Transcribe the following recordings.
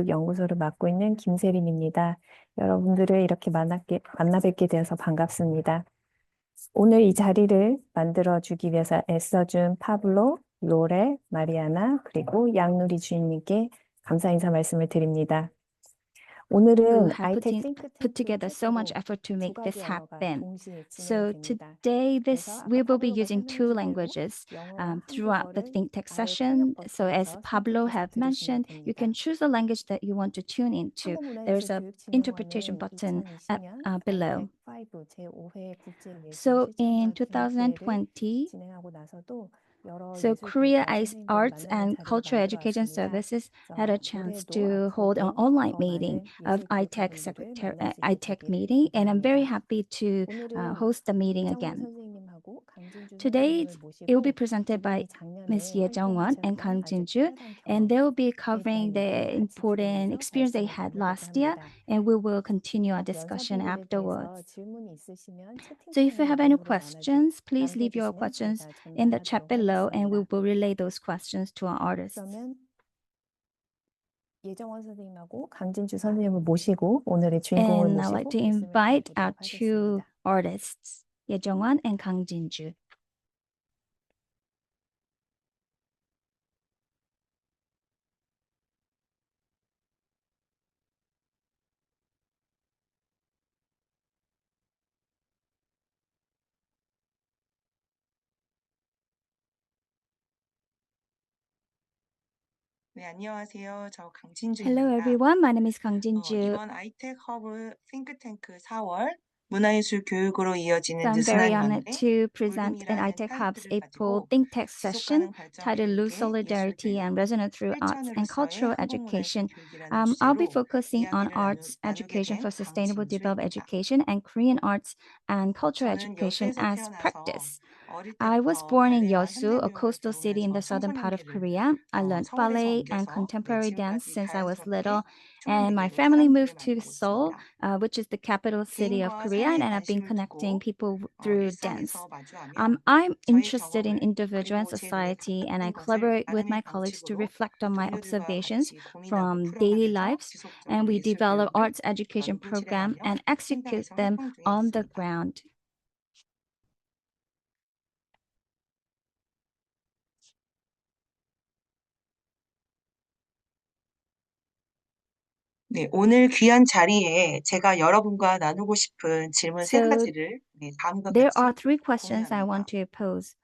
연구소를 맡고 있는 김세림입니다. 여러분들을 이렇게 만나 뵙게 되어서 반갑습니다. 오늘 이 자리를 만들어주기 위해서 애써준 파블로, 로레, 마리아나, 그리고 양누리 주인님께 감사 인사 말씀을 드립니다. who 오늘은 have 아이텍 put together so much 최초로 effort to 두 make 가지 this 언어가 happen. 동시에 So 진행이 됩니다. today, 그래서 we 아까 will be 파블로가 using two 설명하지 말고 languages 영어와 throughout the 한국어를 Think Tech 나의 session. 통역 So as 버튼에서 Pablo 선택해서 have 들으시면 mentioned, you 됩니다. can choose the language that you want to tune into. There's a interpretation 한국문화예술교육진흥원은 button 2020년 below. 아이텍 5 제5회 국제예술 So in 실전과 기획대회를 2020, 진행하고 나서도 여러 so Korea 예술가와 선생님들을 Arts 만나는 and 자리를 Cultural 만들어 Education 왔습니다. Services had a 그래서 chance 올해도 to hold an 앞으로도 online 더 meeting 많은 of 예술 ITAC 교육하분들을 만날 수 있게 ITAC 되기를 meeting, and I'm very 기대합니다. happy to 오늘은 host the meeting 예정원 again. 선생님하고 강진주 Today, 선생님을 it will be 모시고 두 presented by 분이 Ms. 작년에 Ye 활동 Jung-won and 하셨던 Kang 아주 Jin-ju, 특별한 and they will be 경험에 대한 covering 얘기를 the 같이 important 들으면서 experience they 말씀을 had 나누려고 last year, 합니다. and we will continue our discussion 면사비율에 대해서 afterwards. 질문이 있으시면 So if you 채팅창에 have any 이름으로 questions, please leave your 남겨주시면 questions 저희가 in the chat 전달하도록 below, and we 하겠습니다. will relay those questions to our artists. 그러면 예정원 선생님하고 강진주 선생님을 모시고 오늘의 주인공을 And I'd like 모시고 to 말씀을 invite our 나눠보도록 two 하겠습니다. artists, Ye Jung-won and Kang Jin-ju. 네, 안녕하세요. 저 Hello 강진주입니다. everyone, my name is Kang Jin-ju. 이번 아이텍 허브 싱크탱크 4월 문화예술 교육으로 So 이어지는 I'm very 느슨한 honored 연대 to present an 물금이라는 ITAC Hub's 타이틀을 April 가지고 Think Tech 지속 session 가능 발전을 titled Lose 위해 예술 Solidarity and 교육 Resonate Through Arts and 실천으로서의 Cultural 한국문화예술 Education. 교육이라는 I'll be 주제로 focusing on 이야기를 arts 나누게 education 된 for sustainable development 강진주입니다. education and Korean arts and cultural 저는 education 여수에서 as 태어나서 practice. 어릴 I was 때부터 born in 발레와 Yeosu, a 현대무용을 coastal city in 배우면서 the southern part of 청소년기를 Korea. I learned 서울에서 ballet and 옮겨서 contemporary dance 지금까지 since I was 자연스럽게 little, and my 초년기로 family 사람들을 moved to 만나고 Seoul, 있습니다. which is the capital city of 개인과 Korea, and 사회에 I've been 관심을 connecting 두고 people through dance. 일상에서 마주하며 I'm 저의 interested in 경험을 individual and 그리고 제 눈에 society, and I 닿는 것을 collaborate with 나눔의 my colleagues to 방식으로 reflect on my 동료들과 observations 같이 고민하고 from daily 풀어가면서 lives, and 지속적으로 we 예술 develop 교육을 arts education program 연구실행하며 and execute 현장에서 them 활동 중에 on the 있습니다. ground. 네, 오늘 귀한 자리에 제가 여러분과 나누고 싶은 질문 세 So 가지를 다음과 there are 같이 three questions I 공유합니다. want to pose.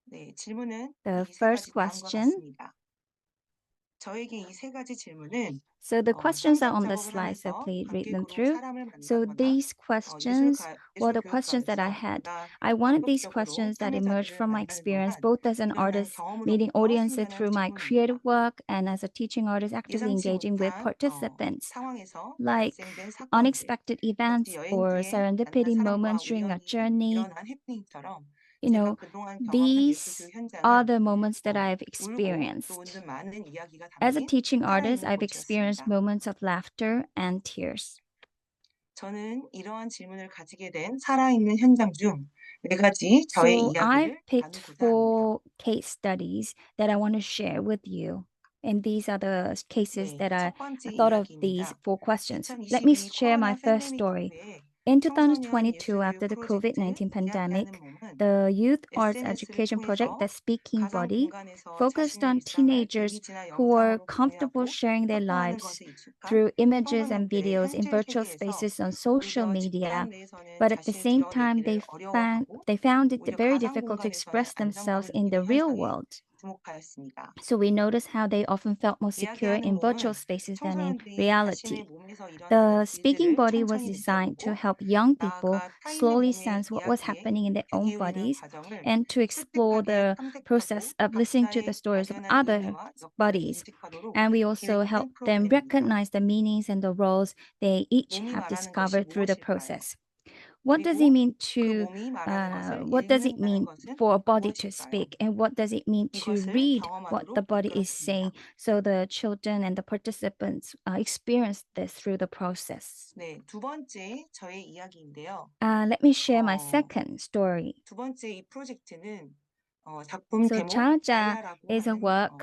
네, 질문은 The 이 세 first 가지 다음과 question. 같습니다. 저에게 이 세 가지 질문은 So the questions are 창작 on the 작업을 slide, so 하면서 please read them 관객으로 through. 사람을 So 만나거나 these questions were 예술 the questions that I 교육가로서 had. 보다 I wanted these 적극적으로 questions that emerged 참여자들을 from my 만나는 experience, 동안 both as an 일어난 artist meeting 경험으로부터 audiences 생겨난 through my 질문입니다. creative work and as a teaching artist actively 예상치 engaging with 못한 participants, 상황에서 like 발생된 사건들, unexpected 같이 events 여행 or 뒤에 만난 serendipity 사람과 moments during a 우연히 journey. 일어난 해프닝처럼 You 제가 know, 그동안 경험한 예술 교육 these are 현장은 the moments that I've 울고 또 experienced. 웃는 많은 이야기가 As a 담긴 teaching artist, 살아있는 I've experienced 곳이었습니다. moments of laughter and tears. 저는 이러한 질문을 가지게 된 살아있는 현장 중 네 가지 저의 So I've 이야기를 picked 나누고자 합니다. 4 case studies that I want to share with you. And these are the cases 네, that I 첫 번째 thought of these 이야기입니다. 4 questions. Let me 2022 share my 코로나 first 팬데믹 story. 이후에 In 청소년 2022, 예술교육 after the 프로젝트 COVID-19 이야기하는 pandemic, 몸은 the Youth Arts SNS를 Education Project, 통해서 the Speaking 가상 Body, 공간에서 focused 자신의 on 일상을 teenagers 이미지나 who were 영상으로 comfortable 공유하고 sharing their 소통하는 lives 것에 익숙한 through images and 청소년들의 videos in 현재 virtual 세계에서 spaces on social 오히려 media. 집단 내에서는 But at the 자신을 same time, 드러내기를 어려워하고 they found it 오히려 very 가상 difficult to 공간에서의 express themselves 안정감을 in the 느끼는 real 현상에 world. 주목하였습니다. So we noticed how they often felt more secure 이야기하는 in virtual 몸은 spaces than in 청소년들이 자신의 reality. 몸에서 일어나는 The speaking 일들을 body was 천천히 designed to 느껴보고 help young people 나아가 타인의 slowly 몸의 sense what was 이야기에 happening in their 귀 own 기울이는 bodies 과정을 and to explore 솔직하게 the 탐색하고 process of listening to the 각자의 stories of 막연한 other 의미와 역할을 bodies. 인식하도록 And we also help 기획된 them 프로그램입니다. recognize the meanings and the roles they each 몸이 have 말하는 것이 discovered through the 무엇일까요? process. What does it 그리고 mean 그 to 몸이 말하는 것을 what does it 읽는다는 mean 것은 for a body to 무엇일까요? speak, and what does it mean to 이것을 read what the 경험하도록 body is 이끌었습니다. saying? So the children and the participants experience this through the process. 네, 두 번째 저의 이야기인데요. Let me share my 어, second story. 두 번째 이 프로젝트는 작품 So 제목 자자 야야라고 is a 하는 work,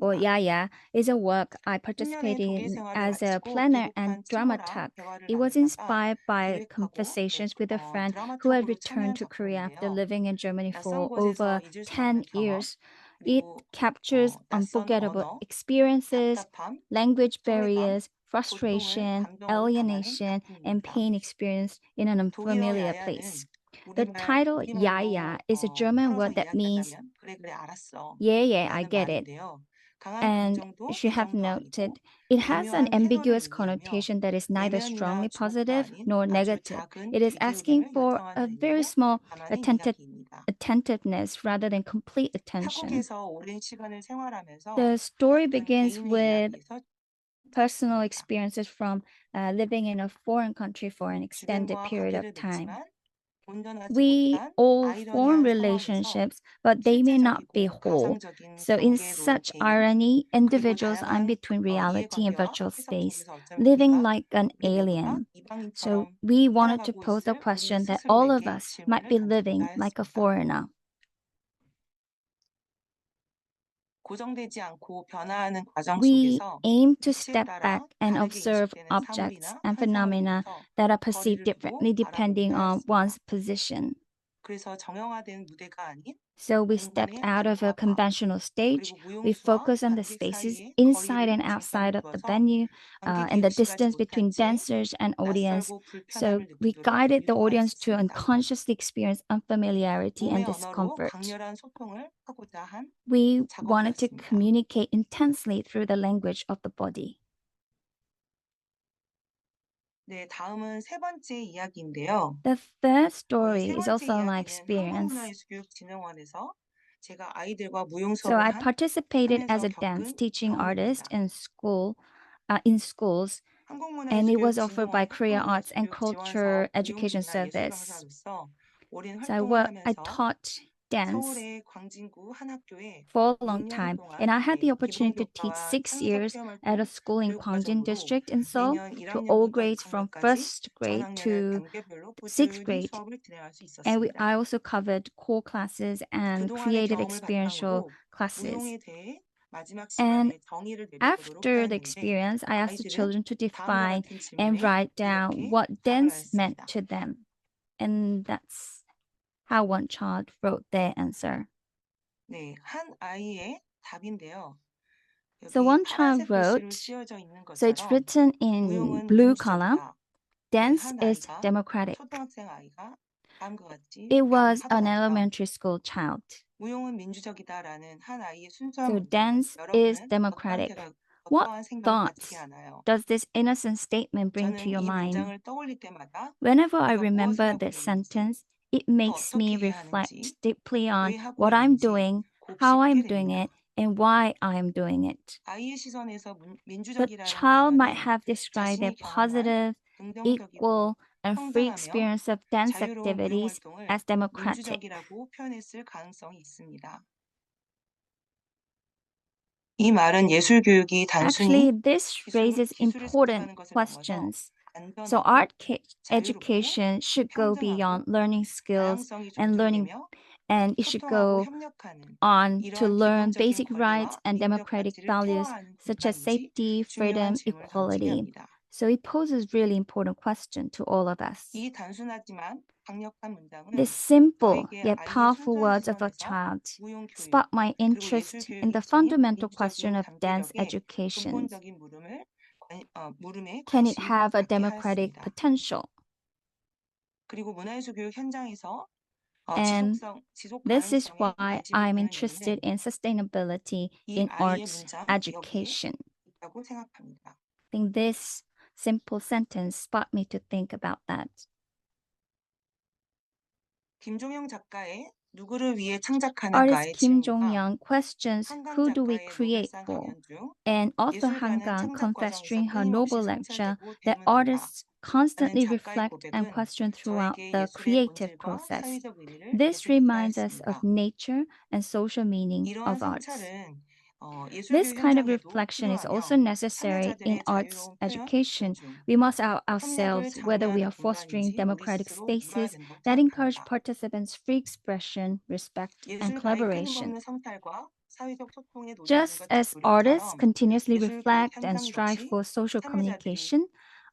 or 작품입니다. Yaya is a work I 10년의 participated 독일 in 생활을 as a 마치고 planner and 귀국한 친구랑 dramatug. 대화를 It was 나누다가 inspired by 기획하고 conversations with a friend who had 드라마틱으로 returned 참여한 to Korea after 작품인데요. living in Germany 낯선 for 곳에서 over 잊을 수 10 없는 경험, years. It 그리고 captures 낯선 unforgettable 언어, experiences, 답답함, language 소외감, barriers, 고통을, frustration, 감동으로 담아낸 alienation, and 작품입니다. pain experienced in an 독일어 unfamiliar place. 야야는 The title Yaya is a German 풀어서 word that means 이야기한다면 그래 알았어 yeah, yeah, I 라는 get it. 말인데요. 강한 And 긍정도 you have 부정도 noted 아니고 it has an 미묘한 태도를 ambiguous 의미하며 connotation that is neither 내면이나 strongly 주목도 positive 아닌 nor 아주 negative. 작은 It is asking 기울임을 for 요청하는 a very 의미로 small 담아낸 이야기입니다. attentiveness rather than complete attention. 타국에서 오랜 시간을 생활하면서 The story 겪은 begins 개인의 with 이야기에서 personal experiences from living in a foreign country for an extended 주변과 period of 관계를 time. 맺지만 온전하지 We 못한 all form 아이러니한 상황에서 relationships, but they may not be 실제적이고 whole. 가상적인 So, in 관계에 놓인 such 개인 irony, 그리고 individuals are 다양한 between reality and 이해관계와 virtual 해석 space, 속에서 어쩌면 living 우리가 like an 우리 모두가 alien. So, 이방인처럼 we wanted to 살아가고 pose the 있을 우리 question that all of 스스로에게 us might 질문을 be 던져보자 living like a 했습니다. foreigner. 고정되지 않고 변화하는 과정 We 속에서 aim to 빛에 step 따라 back and 다르게 observe 인식되는 objects 사물이나 and phenomena 현상으로부터 that are perceived 거리를 두고 differently depending 바라보고자 on 하였습니다. one's position. 그래서 정형화된 무대가 아닌 So we stepped 공간의 out of a 안과 밖 conventional stage. 그리고 We 무용수와 focus on the 관객 spaces 사이의 inside 거리를 and 중점을 outside of the 두어서 venue 관객이 and the 의식하지 distance 못한 between 채 dancers and audience. 낯설고 So 불편함을 we 느끼도록 guided the audience to 유도하였습니다. unconsciously experience unfamiliarity and 몸의 언어로 discomfort. 강렬한 소통을 하고자 한 We wanted to 작업이었습니다. communicate intensely through the language of the body. 네, 다음은 세 번째 이야기인데요. The third 이 story 세 is 번째 also my 이야기는 experience. 한국문화예술교육진흥원에서 제가 아이들과 무용 So I 수업을 participated as 하면서 a dance 겪은 teaching artist 경험입니다. in schools, and it was offered by 한국문화예술교육진흥원 Korea Arts and 학부모예술교육 Culture 지원사업 Education Service. 무용진흥예술가사로서 오랜 So 활동을 I 하면서 taught dance 서울의 광진구 한 학교에 for a long 6년 time, 동안 and I had the 기본 opportunity to teach 교과와 6 years 창작 at a 체험활동 school in 교육 Gwangjin 과정으로 district in Seoul 매년 to all 1학년부터 grades from 6학년까지 first 전 grade 학년을 to 단계별로 sixth 꾸준히 grade. 수업을 진행할 수 And 있었습니다. I also covered core classes and 그동안의 creative 경험을 experiential 바탕으로 classes. 무용에 대해 마지막 And 시간에 정의를 내리도록 after the 하였는데 experience, I asked the 아이들은 children to 다음과 define 같은 and 질문에 write down 이렇게 what 답을 dance meant 하였습니다. to them. And that's how one child wrote their answer. 네, 한 아이의 답인데요. So 여기 one child 파란색 글씨로 wrote, 쓰여져 있는 so it's 것처럼 written in 무용은 blue column, 민주적이다. dance 한 is 아이가 democratic. 초등학생 아이가 다음과 같이 It 답을 was an 하더라고요. elementary school child. 무용은 민주적이다라는 한 아이의 순수한 So 문장은 dance is 여러분은 democratic. What 어떠한 생각을 가지게 thoughts 하나요? does this innocent statement bring to 저는 your 이 mind? 문장을 떠올릴 때마다 Whenever I 우리가 무엇을 remember 하고 this 있는지, sentence, it 또 makes me 어떻게 해야 reflect 하는지, deeply on 왜 하고 what I'm 있는지 doing, 곱씹게 how I'm doing 됩니다. it, and why I'm doing it. 아이의 시선에서 The 민주적이라는 child might 단어는 have described their 자신이 경험한 positive, 긍정적이고 equal, and free 평등하며 experience of dance 자유로운 무용 activities 활동을 as democratic. 민주적이라고 표현했을 가능성이 있습니다. 이 말은 예술 교육이 Actually, 단순히 this raises 기술을 important 습득하는 것을 넘어서 questions. So 안전하고 자유롭고 education should go beyond 평등하고 learning skills 다양성이 and learning, 존중되며 and it should 소통하고 go 협력하는 on to 이러한 learn 기본적인 basic rights 권리와 and 인격 democratic 가치를 values 표방하는 such as 공간인지 safety, 중요한 freedom, 질문을 던지게 equality. 합니다. So it poses really important question to all of us. 이 단순하지만 강력한 문장은 The simple 저에게 yet 아이의 powerful 순수한 words of a 시선에서 child 무용 교육 spark my 그리고 예술 interest in 교육이 the 지닌 fundamental question 민주적인 of dance 잠재력의 education. 근본적인 물음에 Can it 관심을 have a 갖게 democratic 하였습니다. potential? 그리고 문화예술 교육 현장에서 And 지속 this is 가능성에 why 관심을 I'm 두는 interested 이유는 in sustainability 이 in 아이의 arts 문장 여기에 education. 있다고 생각합니다. I think this simple sentence sparked me to think about that. 김종영 작가의 누구를 위해 Artist 창작하는가의 Kim 질문과 Jong-young questions 한강 who do we 작가의 create 노벨상 for? 강연 중 And author Han 예술가는 Gang 창작 confessed 과정에서 during her 끊임없이 Nobel lecture 성찰되고 that 질문한다. artists 라는 constantly 작가의 reflect and 고백은 question throughout 저에게 the 예술의 creative 본질과 process. 사회적 의미를 This 되새기게 reminds us of 하였습니다. nature and social meaning 이러한 of arts. 성찰은 예술교 This kind of 현장에도 reflection is also 필요하며 necessary in 참여자들의 arts 자유로운 표현 education. 존중, We must 협력을 ourselves, whether we 장려하는 are fostering 공간인지 democratic 노리스로 물어야 spaces 된다고 that encourage 생각합니다. participants' free expression, respect, and 예술가의 collaboration. 끊임없는 성찰과 사회적 소통에 Just 노력하는 as artists 노력처럼 continuously 예술 교육 reflect and 현장 strive 역시 for social 참여자들이 communication,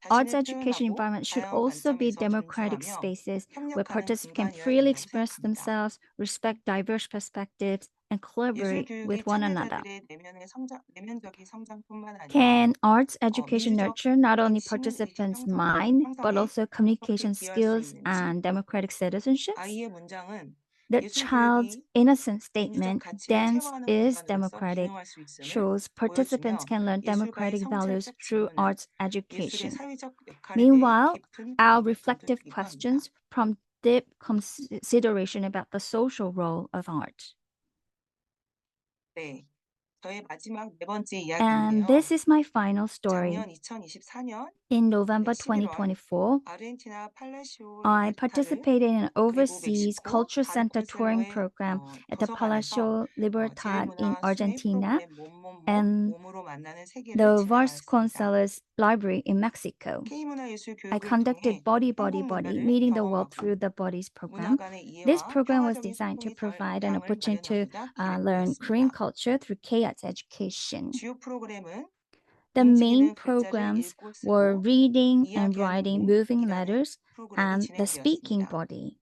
arts 자신을 education 표현하고 environment should 다양한 also be 관점에서 democratic 존중하며 spaces where 협력하는 participants can 공간이어야 freely 된다고 express 생각합니다. themselves, respect diverse perspectives, and 예술 collaborate 교육이 with one another. 참여자들의 내면적인 성장뿐만 아니라 Can arts education 미래적 nurture not only 시민의식 participants' mind, but 형성에 also 어떻게 communication 기여할 수 skills 있는지, and democratic citizenships? 아이의 문장은 The 예술 child's 교육이 innocent 민주적 statement, 가치를 dance 체화하는 is 공간으로서 democratic, 기능할 수 있음을 shows participants 보여주며 can learn 예술가의 democratic values 성찰적 through 질문은 arts 예술의 education. 사회적 역할에 대해 Meanwhile, 깊은 our 공감을 reflective 돋기도 합니다. questions prompt deep consideration about the social role of art. 네, 저의 마지막 네 번째 And 이야기인데요. this is my final story. 작년 2024년 In November 11월 2024, 아르헨티나 팔라시오 I 리버타르 participated in an 그리고 overseas 멕시코 culture 다른 center touring 콘셀러의 program at the 도서관에서 Palacio Libertad in 제일문화 수뇌 Argentina 프로그램 and 몸으로 만나는 세계를 the 진행하였습니다. Vasconcelos Library in Mexico. K문화예술 I 교육을 conducted 통해 Body, 한국 Body, Body, 문화를 meeting the world 경험하고 through the bodies 문화 program. 간의 This 이해와 program was 평화적인 designed to 소통이 될 provide an 장을 opportunity to 마련하고자 learn Korean 기획되었습니다. culture through KACES education. 주요 프로그램은 The main 움직이는 글자를 programs 읽고 were 쓰고 reading and 이야기하는 writing moving 몸이라는 letters 프로그램이 and the speaking 진행되었습니다. body.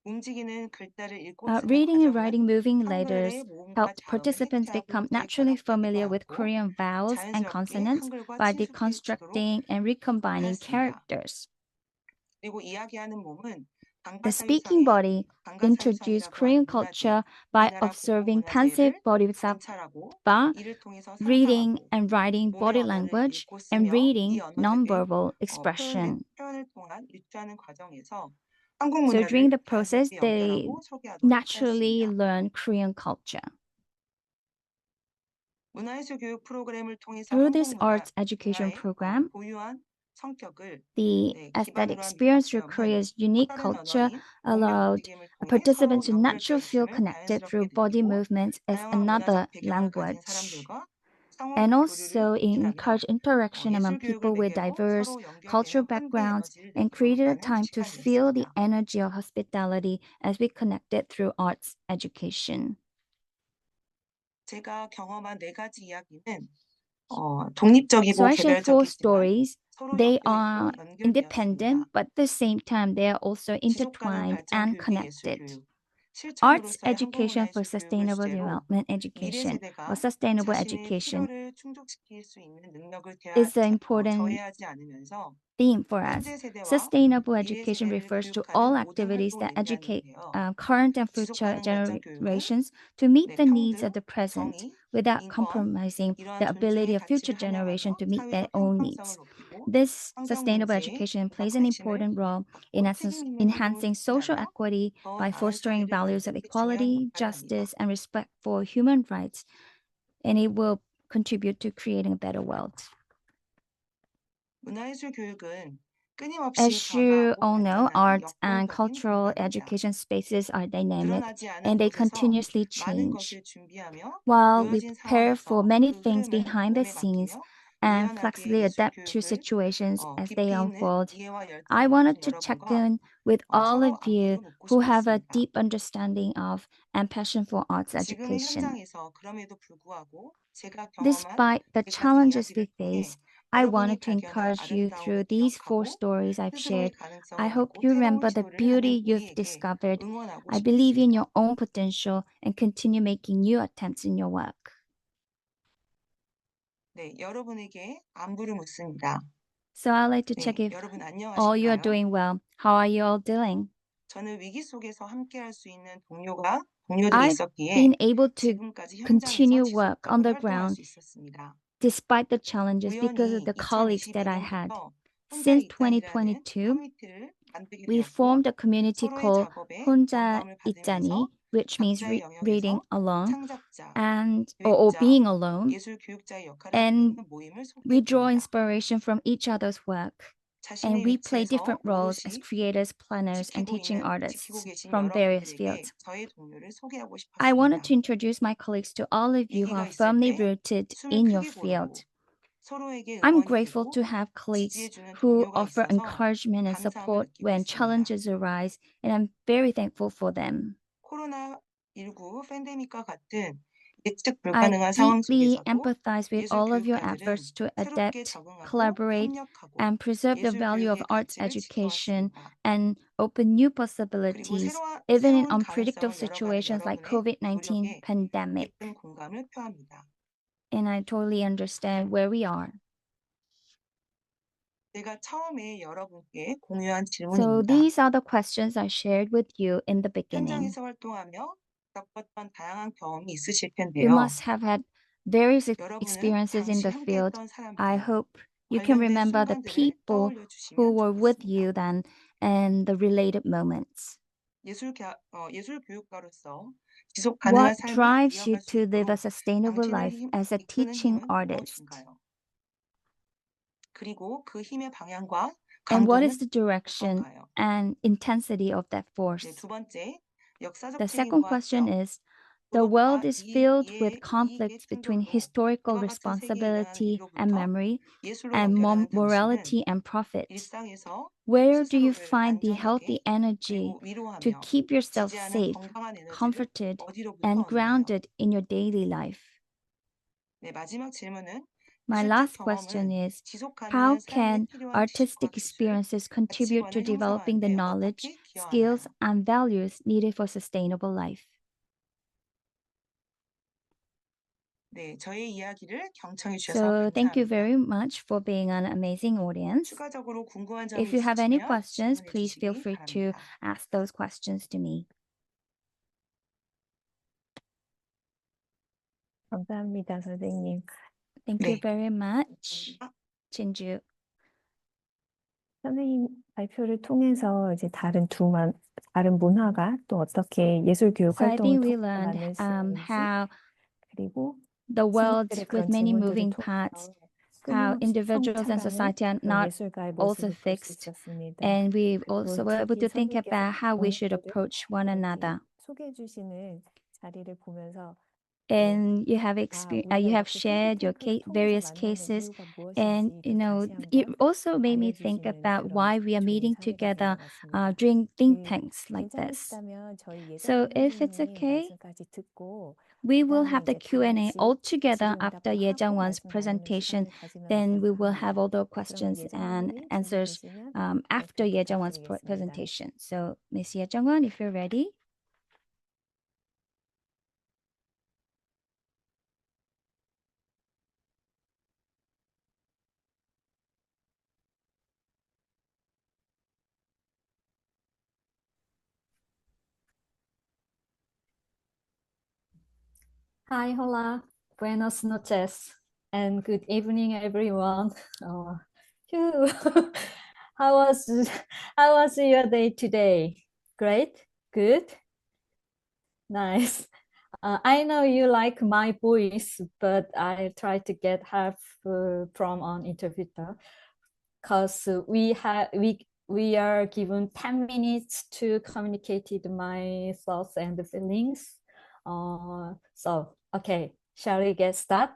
움직이는 글자를 읽고 쓰는 Reading and 과정은 writing moving 한글의 letters 모음과 helped 자음을 participants 획기하고 become 그의 naturally 결합도 familiar with 해보았고 Korean vowels and 자연스럽게 consonants 한글과 by 친숙해지도록 deconstructing and recombining 하였습니다. characters. 그리고 이야기하는 몸은 The speaking body introduced 방가사유상이라고 하는 Korean 문화 등 culture by 우리나라 국보 observing pensive 문화재를 body 관찰하고 by 이를 통해서 reading 상상하고 and writing 몸의 body 언어를 language 읽고 and 쓰며 이 reading 언어적인 nonverbal expression. 표현을 통한 유추하는 과정에서 한국 So during 문화를 the process, 자연스럽게 they 연결하고 소개하도록 naturally 하였습니다. learn Korean culture. 문화예술 교육 프로그램을 통해서 Through 한국 this arts education 문화의 program, 고유한 성격을 the aesthetic 기반으로 한 미학 experience through 체험은 Korea's unique 또 다른 culture 언어인 몸의 allowed 움직임을 통해 서로 participants to naturally 연결되어 feel 있음을 connected through 자연스럽게 body 느끼고 movements as 다양한 another 문화적 배경을 가진 language, 사람들과 상호 and 교류를 also 촉진하며 encourage interaction among 예술 교육을 people with 매개로 diverse 서로 연결되는 cultural 환기의 backgrounds 에너지를 and created a 느끼도록 하는 time to feel the 시간이었습니다. energy of hospitality as we connected through arts education. 제가 경험한 네 가지 이야기는 So 독립적이고 I shared four 개별적이지만 stories. 서로 They 엮여 있고 are 연결되었습니다. independent, but at the same time, they are also 지속 가능 intertwined 발전 and 교육의 예술 connected. 교육, Arts 실천으로서의 한국 education for 문화예술 교육을 sustainable 주제로 development 미래 education or 세대가 sustainable 자신의 education 필요를 충족시킬 수 있는 능력을 is the important 저해하지 않으면서 theme for us. 현재 세대와 Sustainable 미래 education 세대를 refers to 교육하는 all 모든 activities 활동을 that educate 의미하는데요. current and 지속 future 가능 발전 교육은 generations to meet the needs 평등, of the present 정의, without 인권, compromising 이러한 the ability 존중의 of future 가치를 generation 함양하며 to meet their 사회적 own 형평성을 needs. 높이고 This 환경 sustainable 문제에 education 더 plays an 관심을 important role in 갖고 책임 있는 행동을 enhancing social 촉진하며 equity 더 by 나은 fostering 사회를 values 이루는 of 데 중요한 equality, 역할을 합니다. justice, and respect for human rights, and it will contribute to creating a better world. 문화예술 교육은 끊임없이 As you 변화하고 all know, 발전하는 arts and 역동적인 cultural 공간입니다. education spaces are dynamic 드러나지 않은 and they 곳에서 continuously 많은 change. 것을 준비하며 While we 놓여진 prepare for 상황에서 many 그 things 흐름을 behind the 몸에 scenes 맡기며 and 유연하게 flexibly 예술 adapt to 교육을 situations as they 깊이 있는 unfold, 이해와 I 열정을 가진 wanted to check 여러분과 in with all 서로 of you 안부를 묻고 who have a 싶었습니다. deep understanding of and passion for arts 지금의 education. 현장에서 그럼에도 불구하고 제가 경험한 Despite the 네 가지 challenges 이야기를 we 통해 face, I 여러분이 wanted to 발견한 encourage you 아름다움을 through these four 기억하고 stories I've 스스로의 shared. I 가능성을 hope 알고 you 새로운 remember the 시도를 하는 beauty you've 우리에게 discovered. 응원하고 I believe in 싶습니다. your own potential and continue making new attempts in your work. 네, 여러분에게 안부를 묻습니다. So I'd like to 네, check if 여러분 all you are 안녕하신가요? doing well. How are you all doing? 저는 위기 속에서 함께할 수 있는 동료들이 I've 있었기에 been able to 지금까지 현장에서 continue work on 지속적으로 the 활동할 ground 수 있었습니다. despite the challenges because of 우연히 the colleagues that I had. 2022년부터 혼자 Since 있자니라는 2022, 커뮤니티를 만들게 we 되었고 formed a community 서로의 called 작업에 혼자 영감을 받으면서 있자니, which means 각자의 reading 영역에서 alone 창작자, or 기획자, being alone, 예술 교육자의 역할을 하고 and 있는 모임을 we draw 소개해드립니다. inspiration from each other's work. And 자신의 we play 위치에서 different roles as 오롯이 creators, planners, and 지키고 teaching 지키고 artists 계신 from various 여러분들에게 fields. 저의 동료를 소개하고 I wanted 싶었습니다. to introduce my colleagues to all of you who 위기가 are 있을 firmly 때 rooted 숨을 in your 크게 field. 고르고 서로에게 I'm 응원이 grateful 되고 to have colleagues 지지해주는 who 동료가 offer 있어서 encouragement and 감사함을 support 느끼고 when 있습니다. challenges arise, and I'm very thankful for them. 코로나19 팬데믹과 같은 예측 I 불가능한 상황 deeply 속에서도 empathize with 예술 all of your 교육자들은 efforts to 새롭게 adapt, 적응하고 collaborate, 협력하고 and preserve the 예술 value of 교육의 arts 가치를 education 지켜왔습니다. and open new 그리고 possibilities, even in 새로운 unpredictable 가능성을 열어가는 situations like 여러분의 COVID-19 노력에 pandemic. 깊은 공감을 표합니다. And I totally understand where we are. 제가 처음에 여러분께 공유한 So 질문입니다. these are the questions I shared with you in the beginning. 현장에서 활동하며 겪었던 다양한 경험이 있으실 You 텐데요. must have had various 여러분은 experiences in 당시 the field. 함께했던 사람들, I hope you can 관련된 remember the 순간들을 people 떠올려 who 주시면 were with 좋겠습니다. you then and the related moments. 예술 교육가로서 지속 What 가능한 삶을 drives you 이어갈 수 to live a 있도록 sustainable 당신을 life as a 이끄는 teaching 힘은 artist? 무엇인가요? 그리고 그 힘의 방향과 And what 강도는 is the direction 어떤가요? and intensity of that 네, force? 두 번째, 역사적 The second 책임과 question 협력, is, the world 도덕과 is filled with 이익의 conflicts between 충돌로 historical 이와 같은 세계에 일어나는 responsibility and 일로부터 memory 예술로 and 연결하는 당신은 morality and profit. 일상에서 Where do you 스스로를 find the 안전하게 healthy energy 그리고 to 위로하며 keep yourself 지지하는 safe, 건강한 에너지를 comforted, 어디로부터 and 얻나요? grounded in your daily life? 네, 마지막 질문은 My 예술적 last question 경험은 is, 지속 how 가능한 삶에 can 필요한 지식과 artistic 기술, experiences contribute to 가치관을 developing the 형성하는 데 knowledge, 어떻게 skills, 기여하나요? and values needed for sustainable life? 네, 저의 이야기를 경청해 주셔서 So thank you 감사합니다. very much for being an amazing audience. 추가적으로 궁금한 점이 If you have any 있으시면 questions, 질문해 please feel 주시기 free to 바랍니다. ask those questions to me. 감사합니다, 선생님. Thank you 네, very much, 감사합니다. 진주. 선생님 발표를 통해서 이제 다른 문화가 또 어떻게 예술 교육 So I 활동을 think we 통해서 learned 만날 수 있는지, how 그리고 the world 선생님들의 with 그런 many 질문들을 moving 통해서 parts, how 끊임없이 individuals and 성찰하는 society are 그런 not 예술가의 also 모습을 볼 수 fixed. 있었습니다. And we 그리고 also were able 특히 to think 선생님께서 about how we should 동료들을 approach one 이렇게 another. 소개해 주시는 자리를 보면서 And you have 우리가 you have 이렇게 shared your 팬미팅을 통해서 various 만나는 cases, 이유가 and 무엇인지를 you know 다시 it 한번 also made me think 알려주시는 about 그런 why we are 좋은 meeting 사례가 된 together 것 같습니다. during think tanks like this. 괜찮으시다면 저희 So 예정원 if it's 선생님 okay, 말씀까지 듣고 we will 그다음에 have the 이제 다 Q&A 같이 all together after 질의응답도 하고 Yejangwan's 말씀 나누는 presentation. 시간을 가지면 Then we will 어떨까 have 합니다. all the 그러면 questions and 예정원님이 answers 준비되시면 after 마이크를 Yejangwan's 부탁드리겠습니다. presentation. So Miss Yejangwan, if you're ready. Hi, hola, buenos noches, and good evening, everyone. Phew. How was how was your day today? Great, good, nice. I know you like my voice, but I try to get help from an interpreter because we are given 10 minutes to communicate my thoughts and feelings. So, okay, shall we get started?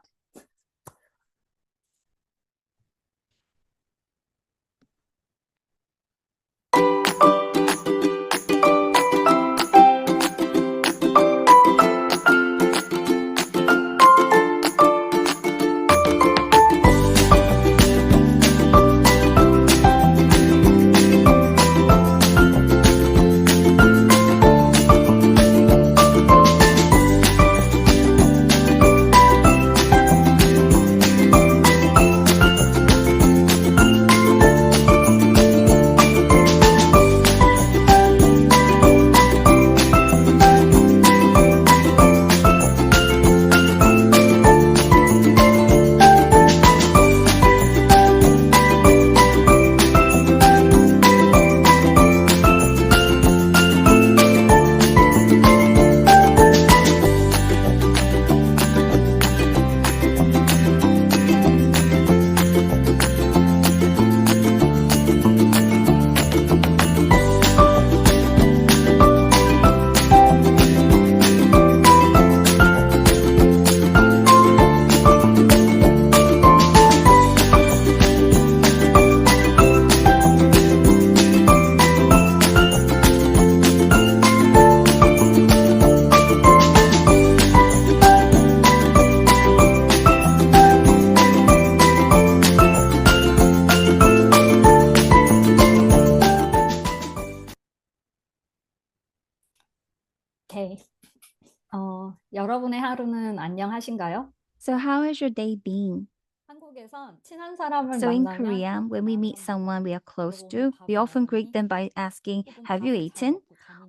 여러분의 하루는 안녕하신가요? So how has your day been? 한국에선 친한 사람을 So in 만나면 Korea, when we meet someone we are close to, we often greet them by asking, "Have you eaten?"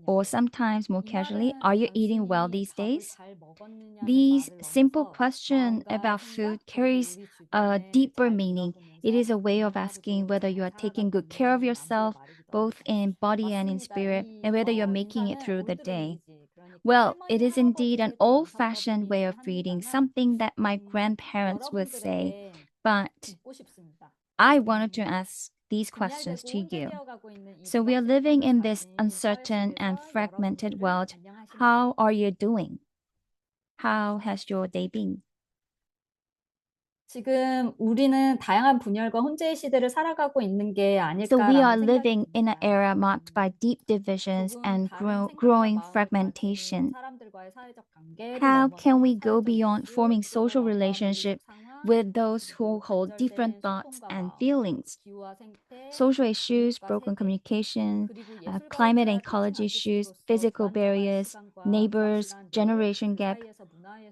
Or sometimes more casually, "Are you eating well these days?" These simple questions about food carries a deeper meaning. It is a way of asking whether you are taking good care of yourself, both in body and in spirit, and whether you're making it through the day. Well, it is indeed an old-fashioned way of greeting, something that my grandparents would say. But I wanted to ask these questions to you. So we are living in this uncertain and fragmented world. How are you doing? How has your day been? 지금 우리는 다양한 분열과 혼재의 시대를 살아가고 있는 게 So we are 아닐까라는 living 생각이 in an 듭니다. era marked by deep divisions and growing fragmentation. How can we go beyond forming social relationships with those who hold different thoughts and feelings? Social issues, broken communication, climate and ecology issues, physical barriers, neighbors, generation gap.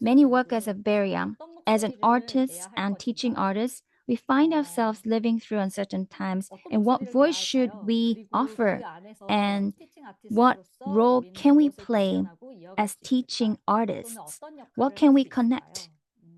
Many work as a barrier. As an artist and teaching artist, we find ourselves living through uncertain times. And what voice should we offer? And what role can we play as teaching artists? What can we connect?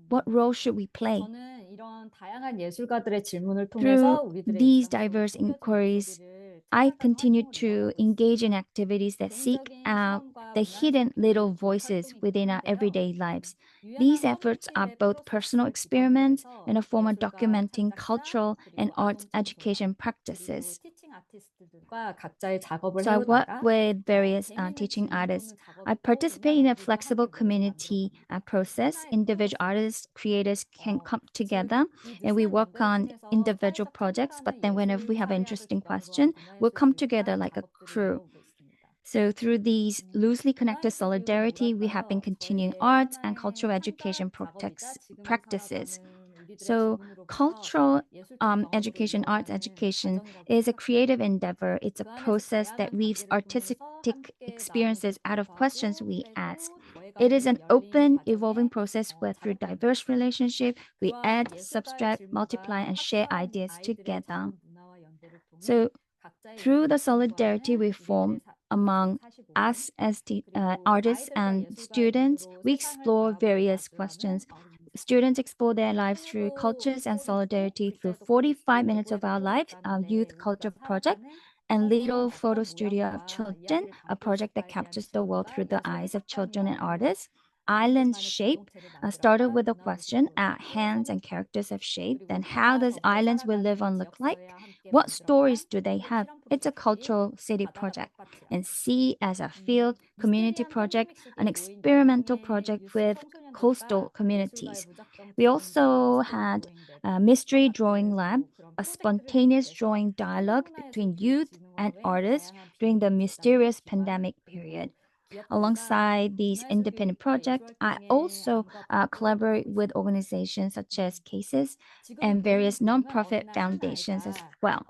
What role should we play? 저는 이런 다양한 예술가들의 질문을 Through 통해서 우리들의 these 일상 속에 diverse 숨겨진 inquiries, 목소리를 I 찾아가는 continue 활동을 to 이어가고 engage in 있습니다. activities that seek 개인적인 out 실험과 the hidden 문화적 little 교류 voices 활동이기도 within our 한데요. everyday lives. 유연한 These efforts are 커뮤니케이의 both personal 프로세스를 experiments 기반으로 and a 해서 form of 예술가, documenting 창작자, cultural and 그리고 arts 아동 education 청소년, practices. 그리고 티칭 아티스트들과 각자의 작업을 So I work 해오다가 with various 재미있는 teaching artists. 질문을 I 작업으로 participate in a 문화 flexible 연구를 함께 community 만들어 process. 하나의 Individual 크루로 artists, creators can come together 이 and we 느슨한 work 연대를 on 통해서 individual 사회적 projects. But 참여라는 then whenever we 예술 have an 사회학을 interesting 기반으로 한 question, we'll 문화예술 come together 교육과 like a 작업들을 crew. 이어오고 있습니다. So through these loosely connected 문화예술 교육은 solidarity, we have been 뭘까요? continuing 저의 arts and 하나의 cultural education 창작 작업이자 지금을 practices. 살아가는 우리들의 So 질문으로부터 cultural 예술적 경험으로 education, arts 이어가는 education 과정이라고 is a 생각합니다. creative endeavor. It's a 그 안에서 process that 다양한 weaves 관계를 artistic 통해서 함께 experiences 나누고 out of questions 싶어하고 we 때로 ask. 저희가 It is an 열린 open, 과정에 evolving process where through diverse 작업하고 있습니다. relationships, we 그러한 add, 예술가의 subtract, multiply, 질문과 and share 학교한 ideas 아이들의 together. 작은 문화와 연대를 통해 So 각자의 through the 예술을 solidarity we 풍부하는 form 우리들의 among 45분 us as 그리고 artists 아이들과 and 예술가의 students, 눈으로 we 세상을 explore 바라보는 various 낮을 questions. 하는 마을입니다. Students explore their lives through 책에도 cultures and 스토리 있고 solidarity through 글자에도 글 있고 45 minutes of our 외부에도 life, 예술가 our 있는데 youth 우리가 culture project, 살아가는 and 현실은 little photo 어떤 studio of 모양과 children, 이야기를 a 담고 project that 있을까에 대한 captures the world through 질문과 the 예술의 eyes of children and 색감과 artists. Islands 아이들만의 shape 공동체를 started 만들어가 with a 문화 question, 의식을 our 함께 hands and 선물하고 characters have shape. 그리고 Then how 바다 does 덕에 islands we live on 살아가는 look like? 지역사회와 함께 What stories 만들어간 do they 한국 have? 실험 It's a 프로젝트인 cultural city 바다가 project. 꽃밭이야. And sea as a field community 미스테리한 project, 팬데믹 an 시기에 모인 experimental 대량의 project 유스 with coastal 청소년들과 예술가의 communities. 무작정 We 드림 also 미스테리 had 드로잉 랩 a mystery 과학들 drawing lab, 그런 a 프로젝트를 spontaneous 비롯해서 drawing dialogue between youth and 한국문화예술교육진흥원의 artists 다양한 during the 비공식 mysterious 재단기관 pandemic period. 그리고 기업들과 Alongside these independent 문화예술교육과 projects, I 예술활동의 also 안과 밖으로 collaborate 나가고 with 있습니다. organizations such as KACES 지금의 and various 보이는 그림은 어느 nonprofit 날 한 foundations as 아이가 well.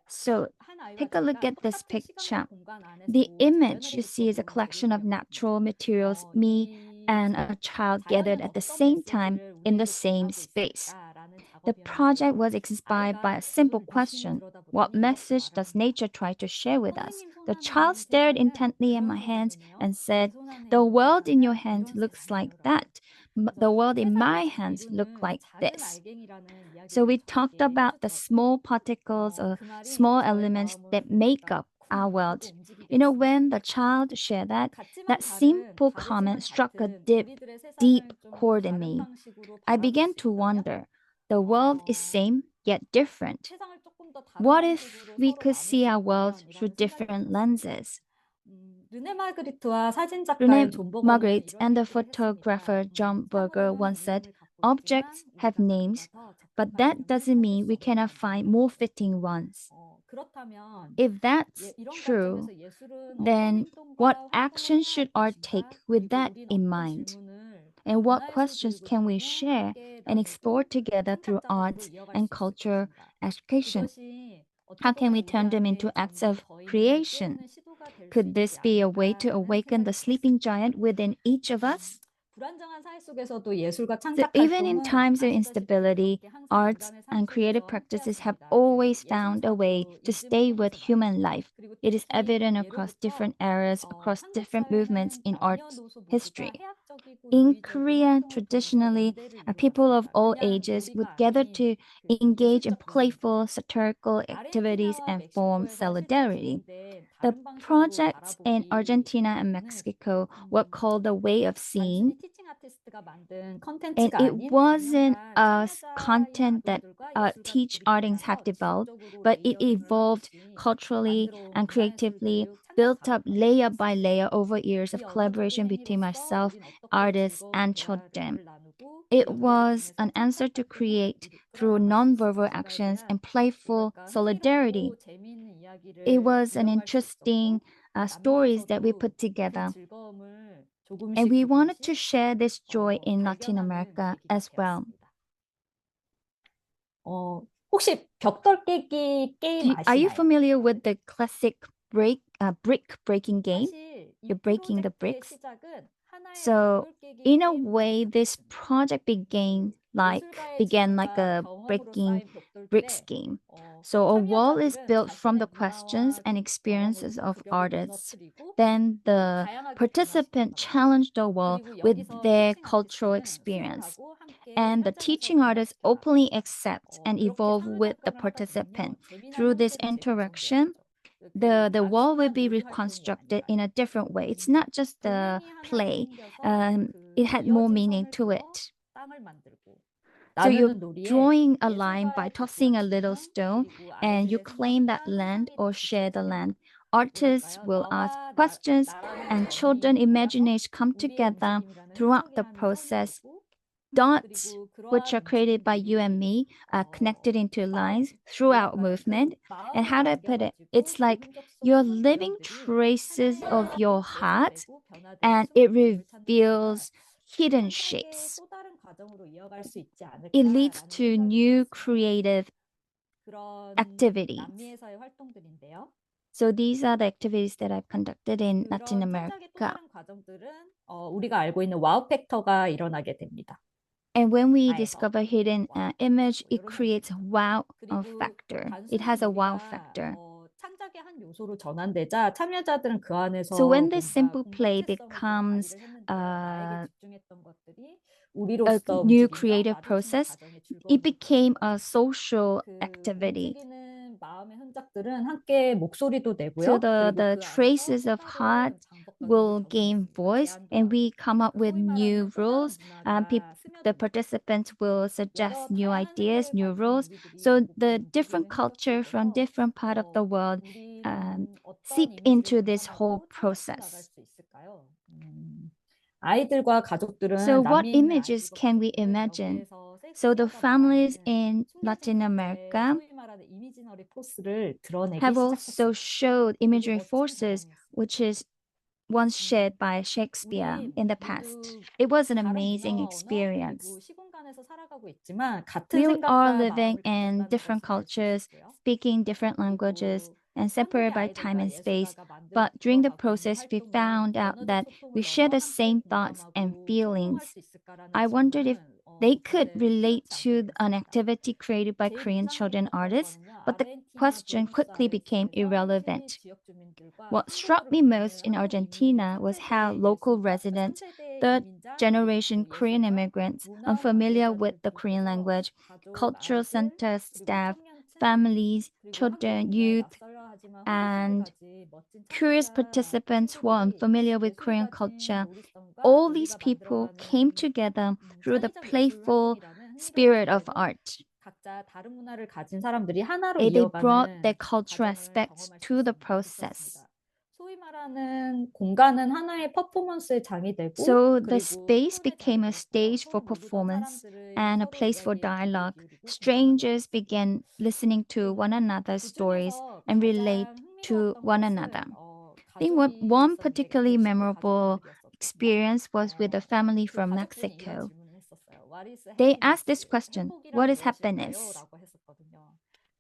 So 한 아이와 take a look 제가 at this 똑같은 시간과 picture. 공간 안에서 The 모은 image 자연으로부터 you see is a 보는 collection of 그림이었습니다. natural materials, me 이 and a child gathered 자연은 at the 어떤 same time 메시지를 in the 우리에게 same 전하고 space. 있을까라는 The 작업이었는데요. project was inspired by 아이가 a simple 지도를 유심히 question. 들여다보더니 What 이렇게 message does 말합니다. nature try to share with us? 선생님 손 The 안에 child 있는 stared 세상은 intently at 그런 my hands 세상이네요. and 제 said, 손 안에 "The 있는 world in your 세상은 hand 이런 looks like 세상이에요라고 that. 그래서 The world in my 세상을 hands look 이루는 like 작은 this." 알갱이라는 So 이야기를 we talked 저에게 about the 해주더라고요. small particles or 그 말이 small 저의 elements that 마음을 make 약간 up 쿵 our 하고 world. 움직이게 You know, 했습니다. when the child shared that 같지만 다른, simple 다르지만 comment struck a 같은 deep 우리들의 deep 세상을 좀 chord in 다른 me. 방식으로 I 바라볼 began 수 to 있다면 wonder, the world is same yet different. 세상을 조금 더 다른 What if 방식으로 we 서로 could 나눌 see 수 our world 있다면 through 이라는 생각이 different 들었습니다. lenses? 르네 마그리트와 사진 작가인 Rene 존 버거는 Margaret 이런 and the 이야기를 했습니다. photographer John Berger 사물은 once said, 이름을 갖고 objects 있지만 have 우리가 names, 그보다 더 but 적합한 that 이름을 doesn't 찾을 mean 수 we cannot 없다고 find more 말했어요. fitting ones. 그렇다면 If that's 이런 true, 관점에서 예술은 어떤 then what 행동과 action 활동을 해야 할 should art 것인가? take with 그리고 that 우린 in 어떤 mind? 질문을 And what 문화예술 questions 교육을 can we 통해 share 함께 and 나누고 explore together 창작 through 작업으로 arts 이어갈 and 수 있을 culture 것인가? education? 이것이 How 어떻게 can 보면 we 우리 turn them 안에 into acts 잠든 of 거인을 creation? 깨우는 시도가 될 수 Could 있는 this 게 be a way to 아닐까라는 awaken the 생각이 sleeping 들었습니다. giant within each of us? 불안정한 사회 속에서도 예술과 So 창작 even in 활동은 times of 아시다시피 instability, 그렇게 항상 arts 인간의 삶 and creative 속에서 practices have 함께합니다. always 그 found a way 예술사도 to stay 이즘을 with 통해서 human 나오죠. life. 그리고 It is 특히 evident across different eras, across 한국 different movements 사회는 in arts 남녀노소 모두가 history. 해학적이고 In 유의적인 Korea, 활동을 통해서 traditionally, 연대를 people of 이루었습니다. all 그냥 ages would 놀이가 gather 아닌 to 그 engage in 예술적 놀이인 거죠. playful, satirical activities 아르헨티나와 and form 멕시코에서 실제 solidarity. 진행된 The 다른 방식으로 projects in 바라보기 Argentina and 거는 Mexico were called the Way of Seeing, 단순히 티칭 아티스트가 만든 and 컨텐츠가 it 아닌 wasn't 몇몇간 a 참여자의 content that 아동들과 teach 예술가들이 artists have 만나서 developed, 지속적으로 but it 레이어링을 evolved 하듯이 culturally 만들어 온 and 문화예술 creatively, 교육 창작 built up 작업과도 layer by 같습니다. layer over years 이 of 언어적인 collaboration between 행위로서 myself, 우린 어떻게 artists, 즐거운 and children. 대화를 나누고 그 It 연대를 was 통해서 an answer to 창작 활동을 create through 끌어나갈 수 nonverbal 있을까에 actions 대한 and playful 뭐랄까 solidarity. 흥미롭고 재미있는 It 이야기를 was an 이어갈 수 interesting 있었고 stories that we 남미에서도 put 그 together. 즐거움을 And 조금씩 we wanted to 조금씩 share this joy in Latin 발견하는 America 계기가 as well. 되었습니다. 혹시 벽돌 깨기 게임 Are you 아시나요? familiar with the classic brick breaking game? 사실 이 You're breaking the 프로젝트의 bricks. 시작은 하나의 So, 벽돌 깨기 in a 게임으로 way, this 시작됐습니다. project 예술가의 began like 지식과 a 경험으로 breaking 쌓인 bricks 벽돌들에 game. So a wall is 참여자들은 built from the 자신의 questions 문화와 and 경험으로 experiences of 그 벽을 artists. 무너뜨리고 Then the 다양하게 participant 변화시켜갑니다. challenged the wall 그리고 with 여기서 their 티칭 cultural 아티스트는 experience. 수용하고 함께 And the 현장에서 teaching artist 변화시켜 openly 나갑니다. accepts and 이렇게 evolve 상호 with the 작용을 하다 participant. 보면요 재미난 Through this 형태로 interaction, 재구성되어지죠. the wall will 단순한 be 놀이 활동이 reconstructed in 아니라요. a different way. It's not just a 동맹이 하나 play. 생겨서 It had more 이어진 meaning 선을 to 그어 it. 땅을 만들고 So you're 나누는 놀이에 drawing a line by 예술가의 tossing 고고한 a little 질문 stone 그리고 and you 아이들의 claim that 생각과 land 상상이 or share the 부딪혀지면 land. Artists 뭐랄까요? will ask 너와 questions 나라는 and children 점이 모여서 imagination come 우리의 together 움직임이라는 throughout the 해석이라는 선이 process. 되고 Dots, 그리고 which 그러한 are created by you and 움직임들이 me, are connected into lines throughout 뭐랄까요? movement. 그 And 마음을 how do I put it? 남겨가지고 It's like 그림적 속 you're 숨은 living 그림들이 traces 하나의 of your 그림으로 heart 재생되고 변화되는 and it 숨은 그림을 찾는 순간 reveals hidden 창작의 shapes. 또 다른 과정으로 이어갈 수 있지 It leads 않을까라는 to 생각이 new 들었습니다. creative 그런 activities. 남미에서의 활동들인데요. So these are the activities that I've conducted in Latin 그런 창작의 또 America. 다른 과정들은 우리가 알고 있는 와우 팩터가 일어나게 됩니다. And when we 나에서. discover hidden image, it creates a wow factor. It 단순한 has a wow 놀이가 factor. 창작의 한 요소로 전환되자 참여자들은 그 안에서 So when this 뭔가 simple play 공동체성을 좀 becomes 발휘를 했는데요. 나에게 집중했던 것들이 a 우리로서 new 움직이며 creative 마주치는 process, 과정의 it 즐거움을 became 더했어요. a social 그 activity. 움직이는 마음의 흔적들은 함께 목소리도 So 내고요. 그리고 the 그 안에서 traces 또 of 다른 heart 방법과 룰을 will gain 적용했습니다. voice 제안도 and 하고. we come up with 소위 new 말하는 또 다른 rules. 문화가 The 스며듭니다. participants will 여러 suggest new 다양한 ideas, 생계를 new 가진 rules. 우리들이 So 모두 the different 움직이는 흔적 culture from 속에서 different part of the world 우리는 어떤 seep 이미지를 into this whole 구상하고 창작해 나갈 process. 수 있을까요? 아이들과 가족들은 So what 남미에 있는 images 아이들과 can we 가족들은 imagine? 여기에서 So the 섹시하다 families 말하는 in 숨겨진 Latin 남자의 America 소위 말하는 이미지너리 포스를 드러내기 have also 시작했습니다. showed 그리고 imagery 멋진 forces, 경험이었습니다. which is once shared by Shakespeare 우리 in the past. 모두 It was an 다른 amazing 문화와 언어 experience. 그리고 시공간에서 살아가고 있지만 같은 We are 생각과 living 마음을 in 갖는다는 different 것을 알 수 cultures, 있었고요. speaking different languages, 그리고 and 한국의 separated by time 아이들과 and space. 예술가가 But during the 만들어가고 있는 process, we 활동은 found out 언어적 that we 소통을 share 넘어 the 함께 same thoughts and 공감하고 소통할 feelings. 수 있을까라는 I wondered if 질문은 they could 그런데 relate 뚜렷이 to 않게 an 되었습니다. activity created by 제일 Korean 인상 children 깊었던 artists, 거는요. but the 아르헨티나 question quickly 부에노스아이레스에서 became 현지 irrelevant. 지역 주민들과 What struck 한국어를 me most 공유를 in 하고 있는 Argentina was how 3세대 local 예술가, residents, 3세대 third 이민자, generation 그리고 Korean 예술가, immigrants, 문화 unfamiliar 관계자들을 with the Korean 비롯해서 language, 가족, cultural 아이들, center 그리고 staff, 청년층, families, 그리고 한국 children, 문화에 youth, 낯설어 하지만 and 호기심을 가진 멋진 curious 참여자 participants who are 친구들이 unfamiliar with 예술이 Korean 가진 culture. 놀이성과 All these 우리가 people came 만들어가는 together through the 창의적 예술 playful 활동이라는 흥미로운 spirit of 주제로 art. 각자 다른 문화를 가진 사람들이 하나로 They brought their 이어가는 cultural 과정을 aspects 경험할 수 to the 있습니다. process. 그쳤습니다. 소위 말하는 공간은 하나의 퍼포먼스의 장이 되고 So the 그리고 space 토론의 장이 became a 되었고요. stage for 서로 모르던 performance 사람들은 and a 서로 place for 이야기에 귀를 dialogue. 기울이고 Strangers 공감하게 began listening to one another's 그 stories 중에서 and relate 가장 to 흥미로웠던 one 것은 another. I think 가족이 one 있었는데 particularly 멕시코 memorable 가족분들이었었습니다. experience was with a family 그 from 가족분이 이런 Mexico. 질문을 했었어요. What is They happiness? asked this question, 행복이란 what is 무엇일까요? happiness? 라고 했었거든요.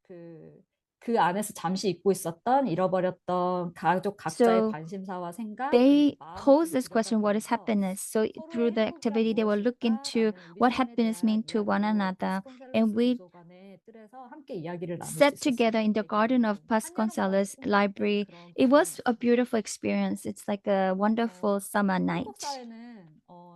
그 그 안에서 잠시 잊고 있었던 잃어버렸던 가족 각자의 So 관심사와 생각, they 그리고 마음을 posed 좀 this question, what is 들여다보면서 happiness? So through 서로의 the 행복이란 activity, they will look into 무엇일까라는 우리 what 삶에 happiness 대한 mean to one 이야기를 another. 바스콘셀로스 And we 도서관의 뜰에서 함께 이야기를 나눌 수 sat together 있었습니다. in the garden of Vasconcelos Library. It was a beautiful experience. It's like a wonderful summer night. 한국 사회는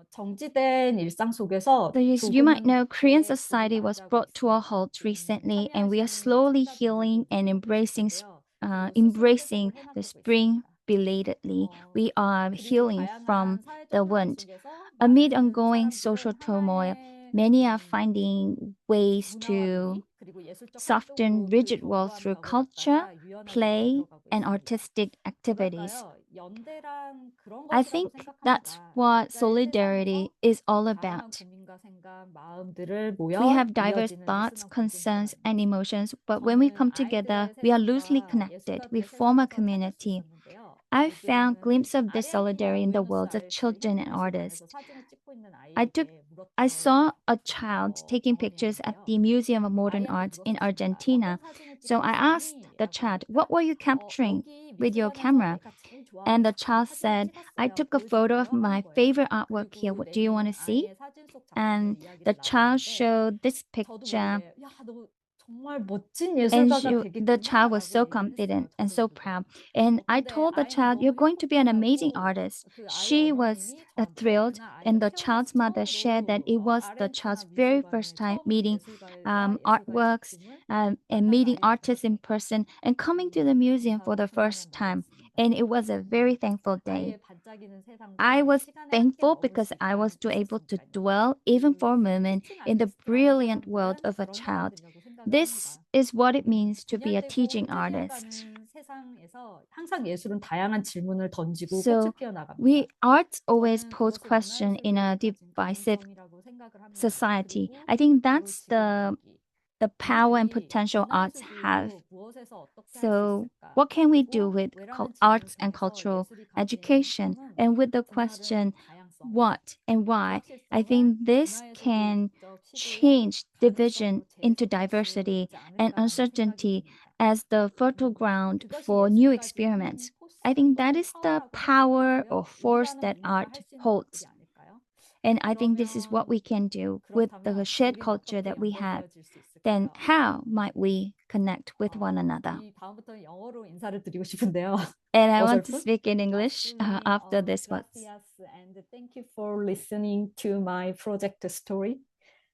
정지된 일상 속에서 So yes, you might know Korean 조금의 society 복을 was 맞이하고 brought to a 있습니다. halt recently, and we are 참여하시는 slowly 청자들 healing 모두 and 기대해 embracing 주시고요. 그리고 스스로 embracing 회복을 the 해나가고 spring 있습니다. belatedly. We are 그리고 healing from 다양한 사회적 the 현안 wound. 속에서 Amid 많은 ongoing social 사람들은 turmoil, 하나의 many are finding ways 문화와 to 놀이 그리고 예술적 soften 활동으로 그 rigid world 견고한 through 벽을 culture, 갖다가 유연하게 play, 들어가고 and 있습니다. artistic activities. 뭐랄까요? 연대란 그런 I 것이라고 think that's 생각합니다. what 각자의 solidarity 세상에서 is all 다양한 about. 고민과 생각, 마음들을 We 모여 have diverse 이어지는 thoughts, 느슨한 concerns, 공동체랍니다. and emotions, but when we 저는 come together, 아이들의 we are loosely 세상과 connected. We 예술가들의 form a 세상에서 찾을 수 community. 있었는데요. I found 아이들은 glimpses of this solidarity 아르헨티나 in the 부에노스 worlds of 아이레스 children and 현대미술관에서 artists. 사진을 찍고 있는 I took 아이에게 I 물었던 saw a child taking 경험이 pictures at 있는데요. the Museum of Modern 아이한테 Arts in 물었었습니다. Argentina. 어떤 사진을 So 찍고 I asked 있었니? the 라고 child, 하니까 what were you capturing 여기 with your 미술관에서 camera? 내가 제일 And 좋아하는 the 작품 child 사진을 said, I 찍었어요. took a photo of 보여줄까요? 하는 my 거예요. favorite artwork here. 그리고 What do you want 내내는 to see? 아이의 사진 속 작품을 And 이야기를 the child 나누는데 showed this 저도 picture, 모르게 야, 너 정말 멋진 and 예술가가 the child was 되겠구나라고 so 얘기를 했어요. confident and 저도 so 모르게. proud. And I 근데 told the 아이는 child, you're 너무 going to be an amazing 행복해하고 artist. 그 아이의 She was 어머님이 저한테 thrilled, 그날 and 아이가 the child's 태어나서 mother shared that 처음으로 it was the 아르헨티나 child's very first 미술관에 time 처음으로 meeting 예술가와 예술가의 artworks 작품을 and 만난 meeting 날이었다고 artists in 합니다. person and coming to the museum for 감사하고 the 존경의 first time. 마음이었습니다. And it was a very thankful day. 아이의 반짝이는 I 세상과 was 시간에 함께 thankful 머물 because 수 I was 있다는 to able to 있었으니까요. dwell even 그 for a moment 티칭 in the 아티스트라는 brilliant world 사람들은 of a 그런 child. 사람들이라고 생각을 This 합니다. is what it means to be a 분열되고 teaching artist. 흔들려가는 세상에서 항상 예술은 다양한 질문을 던지고 꽃을 So 피워나갑니다. arts always 저는 pose 그것이 question in a 문화예술이 가진 divisive 가능성이라고 생각을 합니다. society. 그리고 I think 바로 that's 지금 여기 the power and 우리들이 potential arts have. 문화예술 교육으로 무엇에서 어떻게 할 수 So 있을까? what can we do 그리고 with 왜라는 질문을 arts and 통해서 cultural 예술이 가진 education? 힘은 And with the 그 question, 말은 다양성, what and why, I 불확실성을 think this 문화예술 can 교육적 시도의 change division 가능성으로 into 재해석할 수 diversity 있지 and 않을까라는 생각이 uncertainty 듭니다. as the fertile ground 그것이 for new 예술이 가진 experiments. 포스, I think that 어떤 is the 파워라고 power 생각하세요? or force 우리라는 that 문화가 art 할 수 있는 것들이 holds. 아닐까요? And I think this is what 그러면 we can do with the shared 우리는 culture 어떻게 that we have. 연결되어질 수 Then 있을까요? how might we connect with one another? 이 다음부터는 영어로 인사를 드리고 싶은데요. And I want to 어설픈? speak in English after this one. Gracias and thank you for listening to my project story,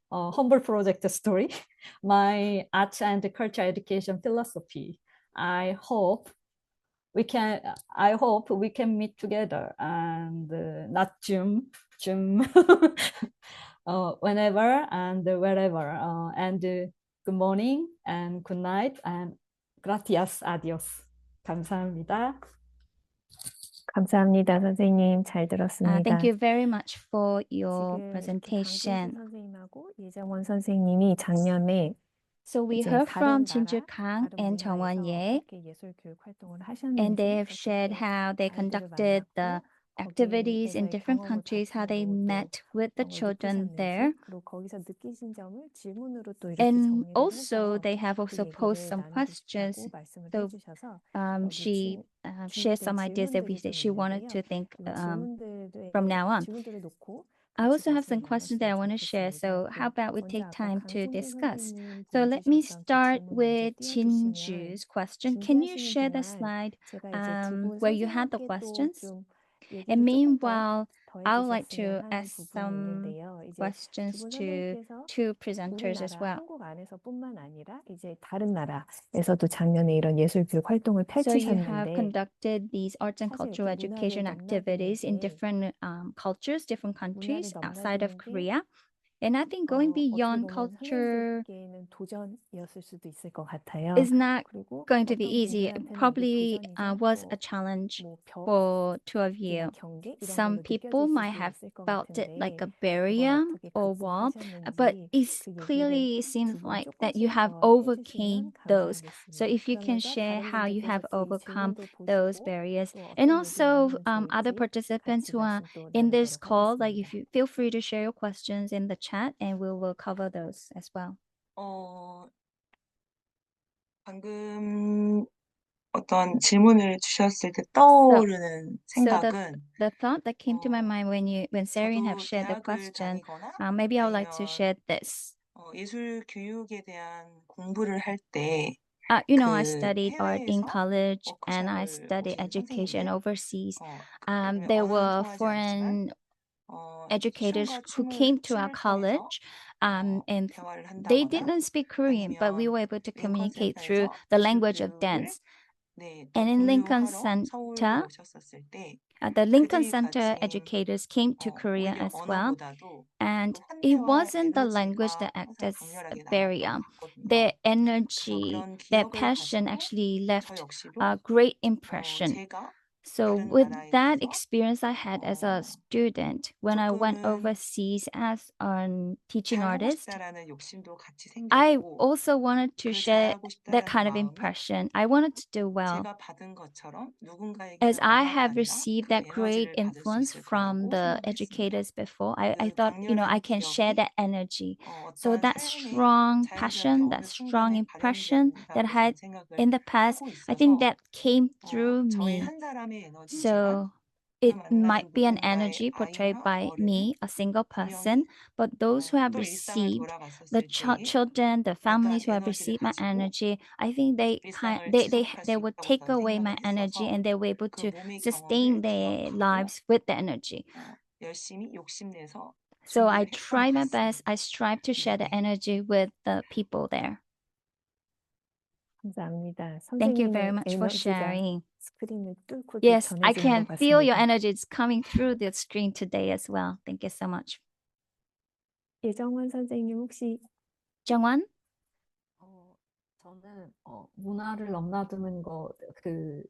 humble project story, my art and culture education philosophy. I hope we can meet together and not Zoom, whenever and wherever. And good morning and good night and gracias, adios. 감사합니다. 감사합니다, 선생님. 잘 들었습니다. Thank you very much for your 지금 presentation. 강진수 선생님하고 예정원 선생님이 작년에 So we 이제 heard from 다른 Jinju 나라, Kang 다른 and 문화에서 Jungwon Ye, 어떻게 예술 교육 활동을 and 하셨는지, they have shared 어떻게 how they 아이들을 conducted the 만났고 activities in 거기에서의 different 경험을 countries, how they 바탕으로 또 met with the 어떤 걸 children there. 느끼셨는지, 그리고 거기서 느끼신 점을 질문으로 또 이렇게 And 정리를 also, 해서 they have 그 also posed 얘기를 some questions. 나누시라고 말씀을 So 해주셔서 she shared 준비된 some ideas that 질문들이 좀 she wanted 있는데요. to think 질문들을 from now on. 놓고 I 같이 also have some 말씀을 questions that I 나눴으면 want to share. 좋겠습니다. So how about we 먼저 take 아까 time to 강성진 discuss? 선생님 So let me 보여주셨던 그 start 질문 먼저 with 띄워주시면 Jinju's question. Can you 준비하시는 share the 동안 slide 제가 이제 두 분 where you had the 선생님께 또 questions? 좀 And 얘기를 조금 더 meanwhile, I would like 더해주셨으면 to 하는 ask 부분이 some 있는데요. 이제 두 questions 분 to 선생님께서 two presenters as 우리나라 well. 한국 안에서뿐만 아니라 이제 다른 나라에서도 작년에 이런 예술 교육 활동을 So you have 펼치셨는데 conducted these arts and 사실 cultural 이렇게 문화를 education activities in 넘나드는 게 different cultures, different 문화를 countries outside of 넘나드는 게 Korea. And I think going 어떻게 beyond 보면 culture 선생님들께는 도전이었을 수도 있을 것 같아요. is not 그리고 going to be 어떤 easy. It 분들한테는 이게 probably 도전이자 was 또 a challenge 뭐 for two of 벽이나 you. 경계 이런 Some 걸로 people 느껴질 might 수도 have 있을 것 felt it like 같은데 a 그걸 barrier 어떻게 or wall, but 극복하셨는지 it 그 얘기를 clearly 두 seems 분 like that you 조금씩 have 더 overcame 해주시면 those. So 감사하겠습니다. if you can 그러면서 share 다른 how you 분들께서 have 이 overcome 질문들 those 보시고 barriers, 또 and 어떤 얘기 also 나누면 other 좋을지 participants 같이 who are 말씀 또 in this 나누도록 call, like 하겠습니다. if you feel free to share your questions in the chat, and we will cover those as well. 어, 방금 어떤 질문을 주셨을 때 So, 떠오르는 so 생각은 the thought that came to my 어, mind when Sarin have 저도 shared the 대학을 question, 다니거나 maybe I would like to 아니면 share this. 예술 교육에 대한 공부를 할 때 I 그 studied art in 해외에서 college and I 워크숍을 studied 오시는 education 선생님들, overseas. 예를 들면 There 언어는 were 통하지 않지만 foreign educators 춤과 who 춤을 came to our 춤을 통해서 college, and 대화를 they 한다거나 didn't speak Korean, but we 아니면 were able to 링컨 communicate through 센터에서 the 예술 language of 교육을 dance. 또 And in Lincoln 공유하러 서울에 Center, 오셨었을 때 the Lincoln 그들이 Center 가진 educators came to Korea 오히려 as well. 언어보다도 And 그 it 환대와 wasn't the language 에너지가 that acted 항상 as a 강렬하게 남았던 barrier. 것 같거든요. Their 그래서 energy, 그런 their 기억을 passion 가지고 actually 저 left 역시도 a great impression. 제가 So 다른 with 나라에 that 가서 experience I had as a 어, student, when I went 조금은 overseas as a teaching 잘하고 artist, 싶다라는 욕심도 같이 I 생겼고 also wanted to 그 share 잘하고 that 싶다라는 kind of 마음이 impression. I wanted to do well. 제가 받은 것처럼 As 누군가에게는 I 언어가 have 아니라 received 그 that great 에너지를 받을 수 influence 있을 from 거라고 the 생각을 했습니다. educators before, I 그 thought, I 강렬한 can share 기억이 that energy. So 어떠한 that 삶의 strong 자연스럽게 passion, 어느 that strong 순간에 impression that I 발현된다고 저는 had 생각을 in the past, 하고 I think 있어서 that came through 저의 me. 한 사람의 에너지지만 So 제가 it 만나는 might be an 누군가의 energy portrayed 아이나 by 어른은 me, a single person, 분명히 but those who have 또 일상을 received the 돌아갔었을 때에 children, the families 어떠한 who have 에너지를 received my 가지고 energy, I think 일상을 지속할 they 수 would 있다고 take 저는 away 생각을 my energy 했어서 and they were able 그 to 몸의 sustain 경험을 their 기억하고 lives with the energy. 열심히 욕심내서 So I 준비를 했던 try 것 my best. 같습니다. I strive to share the 네. energy with the people there. 감사합니다. Thank you very 선생님의 much for 에너지가 sharing. 스크린을 뚫고도 Yes, I 전해지는 can 것 feel your 같습니다. energy. It's coming through the screen today as well. Thank you so much. 예정원 선생님 혹시 정원? 저는 문화를 넘나드는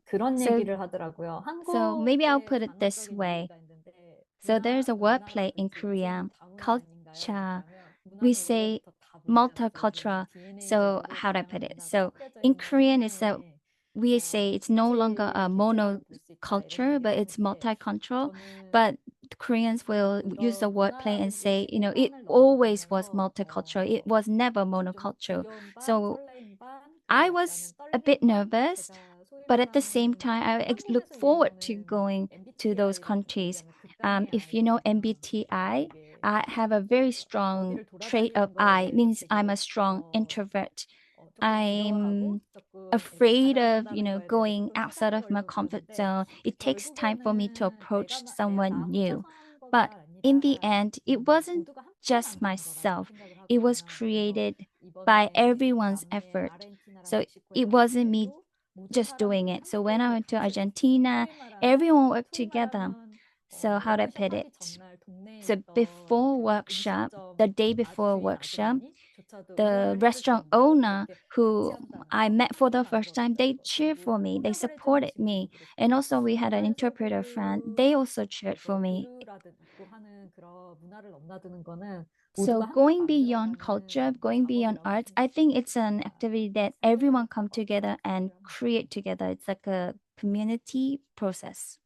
그런 So 얘기를 하더라고요. So maybe I'll 한국에 put it this 장학적인 way. 논리가 있는데 So there's a 문화가 wordplay in 그 Korea, 뒤에서도 다문화 아닌가요? culture. 이렇게 하면 We 문화는 say 원래부터 다분이었고 multicultural. 우리는 So DNA적으로 how do I 다양한 put it? 문화가 So 섞여져 in 있는 Korean, it's a 하나의 we say it's no longer a 개체라고 볼 수 있다 이런 monoculture, 얘기를 but it's 하는데 multicultural. 저는 But Koreans will use the 그런 wordplay and say, 문화라든지 it 세계관을 always was 넘나들면서 multicultural. It was never 좀 monocultural. 두려움 반, So 설레임 반, I 약간은 was a bit 떨림 반, nervous, 제가 소위 but at the same 말하는 time, look 한국에서 forward to 유행하는 going to those MBTI라는 countries. 우리가 극단의 If you know I거든요. MBTI, 이게 I have a very strong 어디를 trait of 돌아다니는 거에 I, 대해서 means I'm a 되게 strong introvert. 조금 두려워하고 I'm 조금 이렇게 afraid of, 다가간다는 거에 대해서 going 조금 outside 시간이 of my 걸리고 comfort 그러는데 zone. It takes time for me to 결국에는 approach 나 someone new. 혼자서 하는 But 거가 in the 아니라 end, it wasn't 모두가 함께 just 만드는 거라고 myself. 생각을 It was 하거든요. 그래서 created by 이번에 everyone's 남미의 effort. 아르헨티나랑 So 멕시코에 it 갔을 wasn't me 때도 모든 just doing 사람들이 it. So 함께 when I 이렇게 went to 같이 했어요. Argentina, everyone worked 소위 together. 말하면 So how do I put 워크숍 it? 하기 전날 동네에 So 있던 before 그 workshop, the 음식점 day before 주인 workshop, 아주머니조차도 the 응원을 해줄 restaurant 정도로 owner 이렇게 같이 who 한다는 I 거 met for 정말 the first time, they 아름다웠더라고요. cheered 그리고 for me. They 통역을 해주는 supported 친구도 me. And 그렇고 also we had an 그래서 interpreter friend. They also cheered for me. 교류라고 하는 그런 문화를 넘나드는 거는 So 모두가 함께 going beyond culture, 만들어가는 going beyond 작업이라고 arts, I think it's an 생각합니다. activity that 사회의 everyone come 작업, together and 그런 create together. It's like a community process.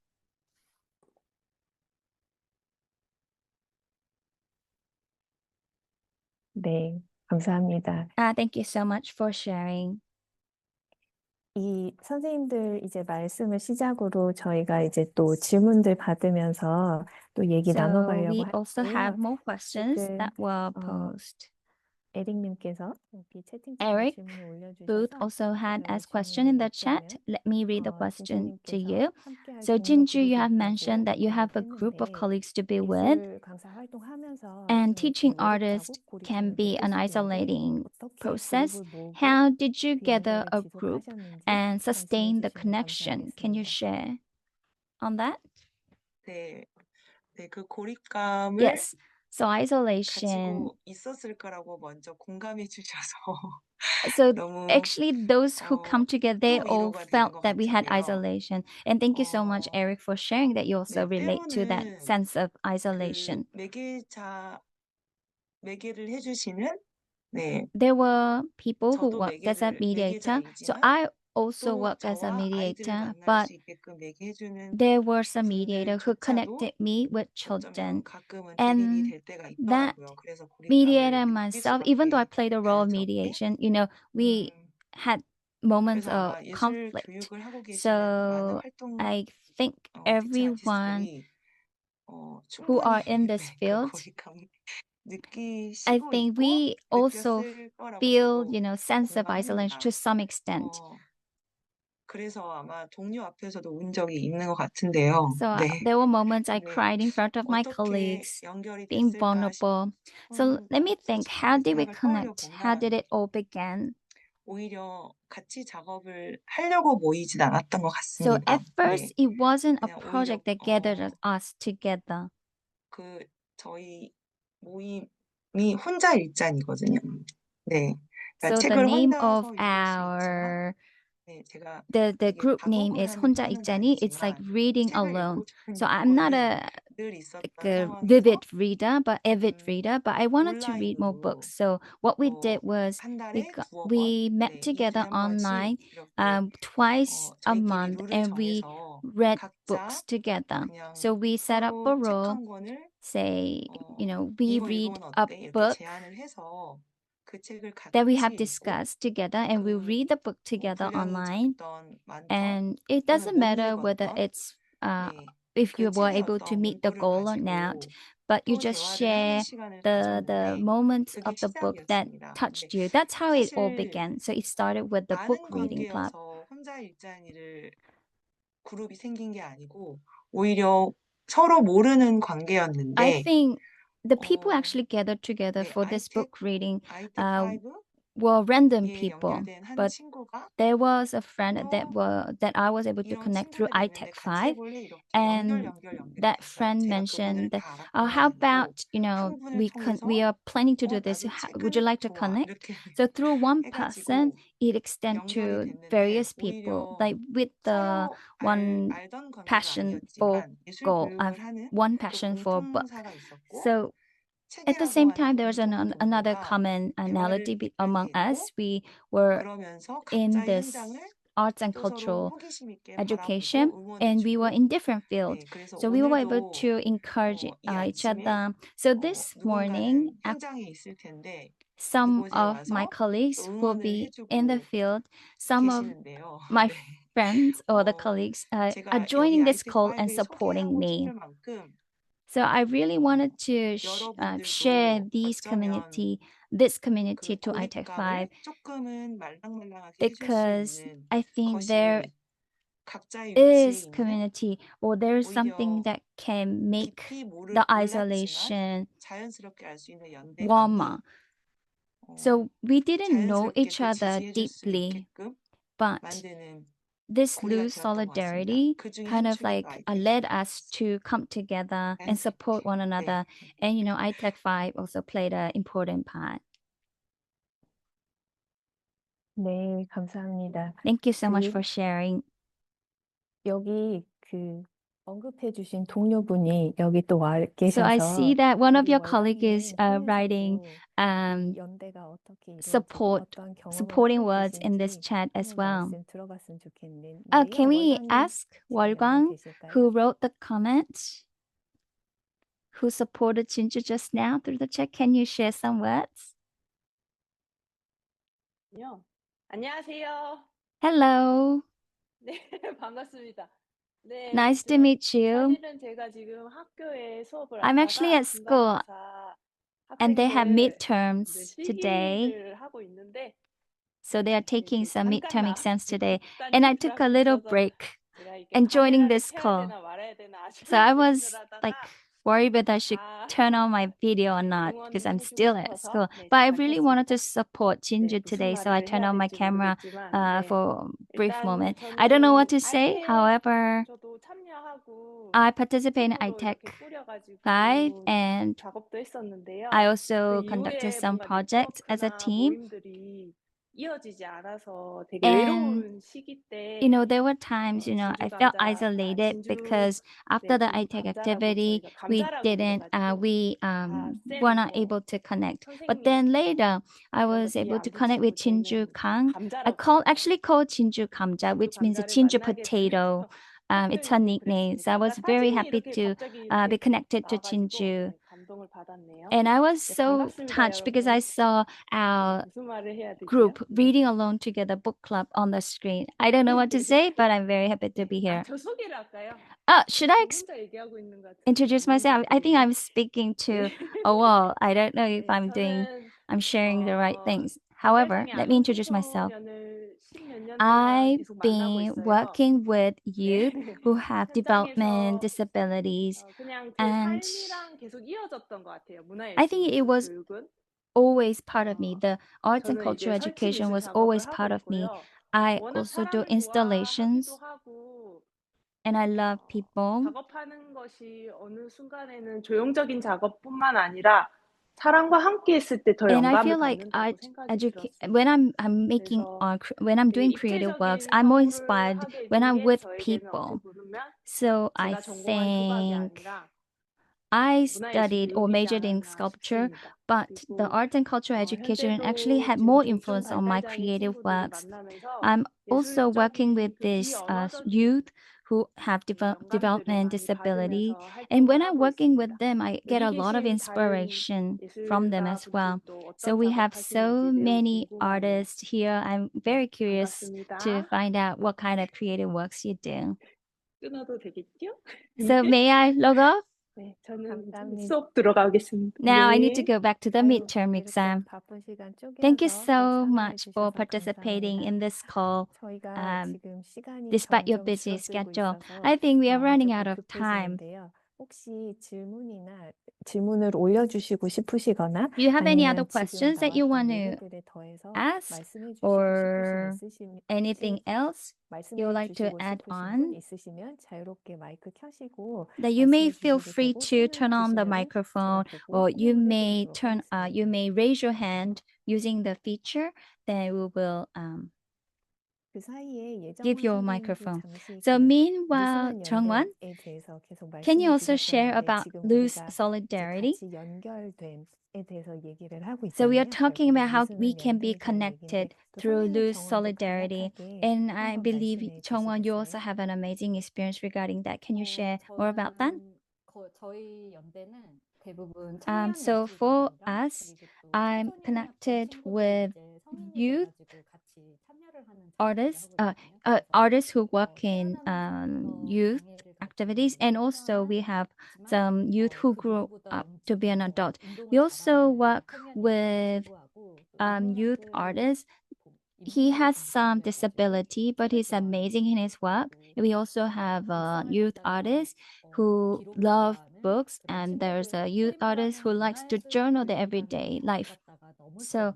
네, 감사합니다. Thank you so much for sharing. 이 선생님들 이제 말씀을 시작으로 저희가 이제 또 질문들 받으면서 또 얘기 So 나눠가려고 we also 하는데요. have more questions 지금 that were 어, posed. 에릭님께서 여기 채팅창에 Eric 질문을 Booth 올려주셔서 also had 제가 asked question 질문을 in the 몇 chat. 개를 Let me read the question to 진주님께서 you. 함께할 So 동료 Jinju, you 그룹이 have 있다고 mentioned that you have a 얘기를 group of 했는데 colleagues to be with, 예술 강사 활동하면서 and 좀 teaching 외롭다고 artists can 고립감을 be 느낄 an 수도 있는데 isolating 어떻게 process. 그룹을 모으고 How did you 그 gather 연결을 a group 지속하셨는지 and 말씀해 sustain the 주시면 connection? Can you 감사하겠습니다. share on that? 네, 그 고립감을 Yes. So isolation. 가지고 있었을 거라고 먼저 공감해 주셔서 So 너무 actually, those who come together, they 또 all 위로가 되는 felt 것 that we had 같은데요. isolation. And thank you so much, Eric, for sharing that you also 네, relate to that 때로는 sense of 그 isolation. 매개를 해주시는 네, There were people who 저도 worked as a mediator. So 매개자이지만 I also 또 work as a 저와 아이들을 mediator, 만날 but 수 있게끔 매개해주는 there were some mediator who 분들조차도 connected me with 어쩌면 children. 가끔은 대립이 And 될 때가 that 있더라고요. 그래서 mediator 고립감을 and 느낄 myself, even though I 수밖에 played the role of 자연스럽게 mediation, we 음, had moments 그래서 of 아마 예술 conflict. 교육을 하고 계시는 많은 So 활동 I think teaching everyone artist들이 who are 충분히 in this 그 field, 고립감을 I 느끼시고 think 있고 we also 느꼈을 거라고 feel, 저도 sense of isolation to 공감합니다. some extent. 그래서 아마 동료 앞에서도 운 적이 있는 것 같은데요. So 네. there were moments I 네. cried in front of my 어떻게 colleagues, 연결이 being 됐을까 vulnerable. So let me think, how did we 생각을 떠올려 connect? How 보면 did it all begin? 오히려 같이 작업을 하려고 모이진 않았던 것 So 같습니다. at first, it wasn't a 그냥 오히려 project that gathered us together. 그 저희 모임이 혼자 일잔이거든요. 네. 그러니까 So the 책을 name 혼자서 of 읽을 수 있지만, our 제가 the 되게 group name 작업을 is 하는 혼자 편은 읽자니. It's like 아니지만 reading 책을 alone. 읽고자 하는 So I'm not 욕구는 a 늘 like 있었던 a 상황에서 vivid reader, but avid 음, reader. But I wanted to read more 온라인으로 books. So what we did was 한 달에 두어 번, we met 네, together 2주에 한 번씩 online 이렇게 twice a 저희끼리 month, 룰을 and we 정해서 read books 각자 together. 그냥 So we set up 서로 a 책 rule. 한 권을 Say, we 이거 read 읽으면 a 어때? 이렇게 book 제안을 해서 그 책을 that we have 같이 읽고 discussed together, and we 그 read the book together 분량이 online. 적던 많던 And it 또는 doesn't 못 matter whether 읽었던 it's 네, if 그 you were 책의 able to 어떤 meet the 문구를 goal or not, 가지고 but you 또 just 대화를 하는 share 시간을 the 가졌는데 moments 그게 of the book that 시작이었습니다. touched 근데 you. That's how it all 사실 began. So it started with the book 아는 reading club. 관계여서 혼자 일자리를 그룹이 생긴 게 아니고 오히려 서로 모르는 I 관계였는데 think the people 어, actually gathered together 네, for this book reading ITAC were random 5에 people, 연결된 한 but 친구가 there was a friend 또 that I was able to 이런 connect through 친구들이 있는데 ITAC 같이 5. 해볼래? 이렇게 And that 연결해서 friend 제가 그분을 mentioned, 다 알았던 건 how about, 아니고 한 분을 we 통해서 are planning to do this. 나도 Would you 책은 like to 좋아 connect? 이렇게 So through one person, 해가지고 it extend 연결이 to 됐는데 various people, 오히려 like with the 서로 one 알던 관계가 passion for 아니었지만 예술 goal, 교육을 하는 one 그 passion for book. 공통사가 있었고 So at the 책이라고 same 하는 time, there was 공통 another 동료가 commonality 대화를 among 하게 us. 했고 We were 그러면서 in 각자의 this 현장을 arts and 또 서로 cultural 호기심 있게 education, 바라보고 and we were 응원해주고 in different fields. 네, 그래서 So we were able 오늘도 to encourage 이 each 아침에 other. So this morning, 누군가는 현장에 있을 텐데 some 이곳에 of my 와서 colleagues 또 will 응원을 be in the 해주고 field. Some of 계시는데요. my 네. friends or the colleagues are 제가 여기 joining this ITEC call and 5에 supporting 소개하고 me. 싶을 만큼 So I really wanted to share 여러분들도 this 어쩌면 community 그 to ITAC 5, 고립감을 조금은 말랑말랑하게 해줄 수 because 있는 I think there 것이 각자의 위치에 is 있는 community, or there's something 오히려 that can make 깊이 the 몰랐지만 isolation 자연스럽게 알 수 있는 warmer. 연대감이 So we didn't know 자연스럽게 each 또 other 지지해줄 수 deeply, 있게끔 but 만드는 this 고리가 loose 되었던 것 같습니다. solidarity 그 중에 kind 한 of 축이 또 like ITEC led us to come together and support one another. And ITAC 5 also played an important part. 네, 감사합니다. Thank you so much 그 for sharing. 여기 언급해 주신 동료분이 여기 또 와 So I 계셔서 see that one of 우리 your colleagues is 월간님 writing 통해서도 이 연대가 어떻게 이루어지고 어떠한 경험을 supporting 하고 words in this 계신지 chat as 한번 well. 말씀 들어봤으면 좋겠는데요. Can we 월광님 ask 준비 Walgang, 되실까요? who wrote the comment, who supported Jinju just now through the chat? Can you share some words? 안녕하세요. Hello, 네, 반갑습니다. 네, nice to meet you. 사실은 제가 지금 학교에 수업을 I'm actually 앞다가 at school 중간고사 and they have 학생들 midterms today. 실기를 하고 있는데 So they are taking 이렇게 some 잠깐 midterm exams today. 급단 And I took a 지출하고 little 있어서 break 제가 이게 and joining 카메라를 this 켜야 call. 되나 말아야 되나 아주 So I 고민을 was like 하다가 worried whether I should 다 turn on my video or not because I'm 응원해주고 still at 싶어서 school. 네, But I 잠깐 really wanted 켰습니다. to support 네, Jinju 무슨 today, so I 말을 turned 해야 on my 될지 camera 모르겠지만 네, for a brief 일단 moment. I don't know what 저는 to say. ITAC However, 저도 참여하고 I participate in 팀으로 ITAC 이렇게 5 꾸려가지고 and 작업도 했었는데요. I 그 also conducted 이후에 some 뭔가 projects as a 네트워크나 team. 모임들이 이어지지 않아서 되게 And 외로운 시기 때 there were times, I 진주 felt 감자 isolated 진주 because after 네, the 진주 ITAC 감자라고 activity, 저희가 we 감자라고 didn't, 불러가지고 we were 쌤 not 뭐 able to connect. But 선생님 then later, I 이런 거 was 뒤에 able to 안 connect with 붙이고 Jinju 저희는 Kang. I 감자라고 actually called Jinju Kamja, 진주 which means a 감자를 Jinju 만나게 potato. 되면서 It's her 학교에서도 nickname. So I 그랬습니다. was 그러니까 very 사진이 happy 이렇게 to 갑자기 be 이렇게 connected to 나와가지고 Jinju. 네, 감동을 받았네요. And I was 네, so 반갑습니다, touched because I 여러분. saw our 무슨 말을 해야 되지요? group reading along together book club on the screen. I don't know what to say, but I'm very happy to be here. 저 소개를 할까요? Should I 저 혼자 얘기하고 있는 것 같은데. introduce myself? I think I'm speaking to a wall. I don't know if 저는 I'm sharing the right things. However, 세상의 let me 아동 introduce myself. 청소년을 10몇 년 동안 I've 계속 만나고 been 있어요. working with youth who have 현장에서 development disabilities, 그냥 제 and 삶이랑 계속 이어졌던 것 같아요. I think it 문화예술 was 교육은. always part of me. The arts and 저는 cultural 이제 설치 education 미술 was 작업을 always 하고 part of me. 있고요. I 워낙 also do 사람을 installations, 좋아하기도 하고 and I love people. 작업하는 것이 어느 순간에는 조형적인 작업뿐만 아니라 사람과 함께 했을 때 더 And I 영감을 feel like 받는다고 생각이 들었어요. when I'm making 그래서 when I'm doing 그 creative works, 입체적인 I'm more 사고를 inspired 하게 when 된 I'm 게 with 저에게는 어떻게 people. 보면 So I 제가 전공한 수박이 think 아니라 I 문화예술 studied or 교육이지 majored in 않았나 sculpture, 싶습니다. but the 그리고 arts and cultural education actually 현재도 had 지금 more 중증 influence on my 발달장애 creative 친구들을 works. 만나면서 I'm also working 예술적인 with 그 these 비언어적인 youth who have 영감들을 development 많이 disability. 받으면서 And when 활동을 I'm 하고 working 있습니다. with them, I get 여기 a lot of 계신 다른 inspiration from them as well. 예술가 So 분들도 we 어떤 have so 작업하시는지 매우 many 궁금하네요. artists here. I'm very curious to 반갑습니다. find out what kind of creative works you do. 끊어도 되겠죠? So may I log off? 네, 저는 감사합니다. 수업 들어가겠습니다. Now I need to 네. go back to the 아유, midterm 이렇게 exam. 바쁜 시간 Thank you 쪼개서 또 so 참여해 much for 주셔서 participating 감사합니다. in this call. 저희가 지금 시간이 Despite your 점점 busy 줄어들고 schedule, 있어서 I think we are running out 조금 of time. 급해지는데요. 혹시 질문을 올려주시고 싶으시거나 Do you have any other 아니면 지금 questions that you 나왔던 want to 얘기들에 더해서 ask 말씀해 주시고 or 싶으신 anything else you 말씀해 would like to 주시고 add 싶으신 분 on? 있으시면 자유롭게 마이크 켜시고 That you may 말씀해 feel 주셔도 free 되고 to 손을 turn on the 드시면은 microphone, 제가 보고 or you 설명을 may 해드리도록 하겠습니다. you may raise your hand using the feature. Then we will 그 사이에 give 예정원 your 선생님도 microphone. 잠시 So 그 meanwhile, 느슨한 Jungwon, 연대에 대해서 계속 can you 말씀해 also share 주셨었는데 about 지금 loose 우리가 이제 solidarity? 같이 연결됨에 대해서 얘기를 하고 So we are 있잖아요. talking 결국은 about how we 느슨한 can be 연대에 대한 얘기인데 connected 또 through 선생님 loose 경험도 solidarity. 간략하게 And I 한번 believe, 말씀해 Jungwon, you also 주시겠어요? have an amazing experience regarding that. Can you share more about that? 저희 연대는 대부분 So for us, I'm connected with youth artists, artists who work in youth activities, and also we have some youth who grew up to be an adult. We also work with youth artists. He has some disability, but he's amazing in his work. We also have a youth artist who love books, and there's a youth artist who likes to journal their everyday life. So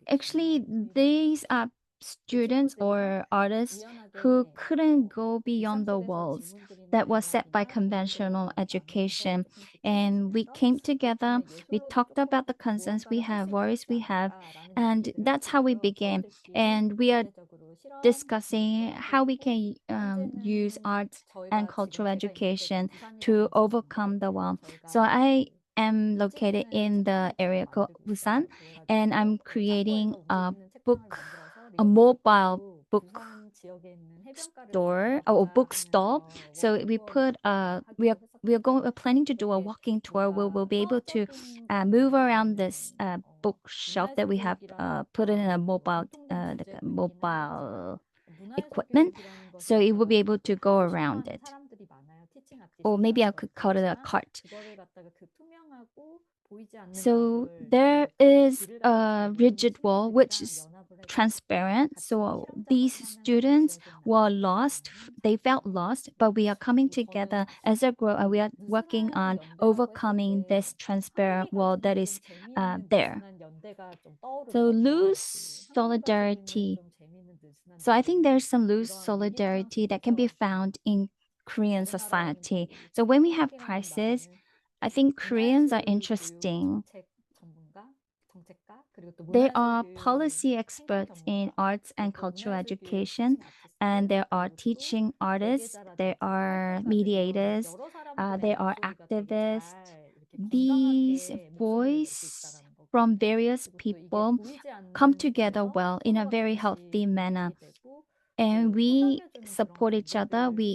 actually, these are students or artists who couldn't go beyond the walls that was set by conventional education. And we came together, we talked about the concerns we have, worries we have, and that's how we began. And we are discussing how we can use arts and cultural education to overcome the wall. So I am located in the area called Busan, and I'm creating a mobile book store or bookstore. So we put we're planning to do a walking tour where we'll be able to move around this bookshelf that we have put in a mobile equipment, so it will be able to go around it. Or maybe I could call it a cart. So there is a rigid wall which is transparent. So these students were lost. They felt lost, but we are coming together as a group and we are working on overcoming this transparent wall that is there. So loose solidarity. So I think there's some loose solidarity that can be found in Korean society. So when we have crisis, I think Koreans are interesting. They are policy experts in arts and cultural education, and there are teaching artists, there are mediators, there are activists. These voices from various people come together well in a very healthy manner. And we support each other. We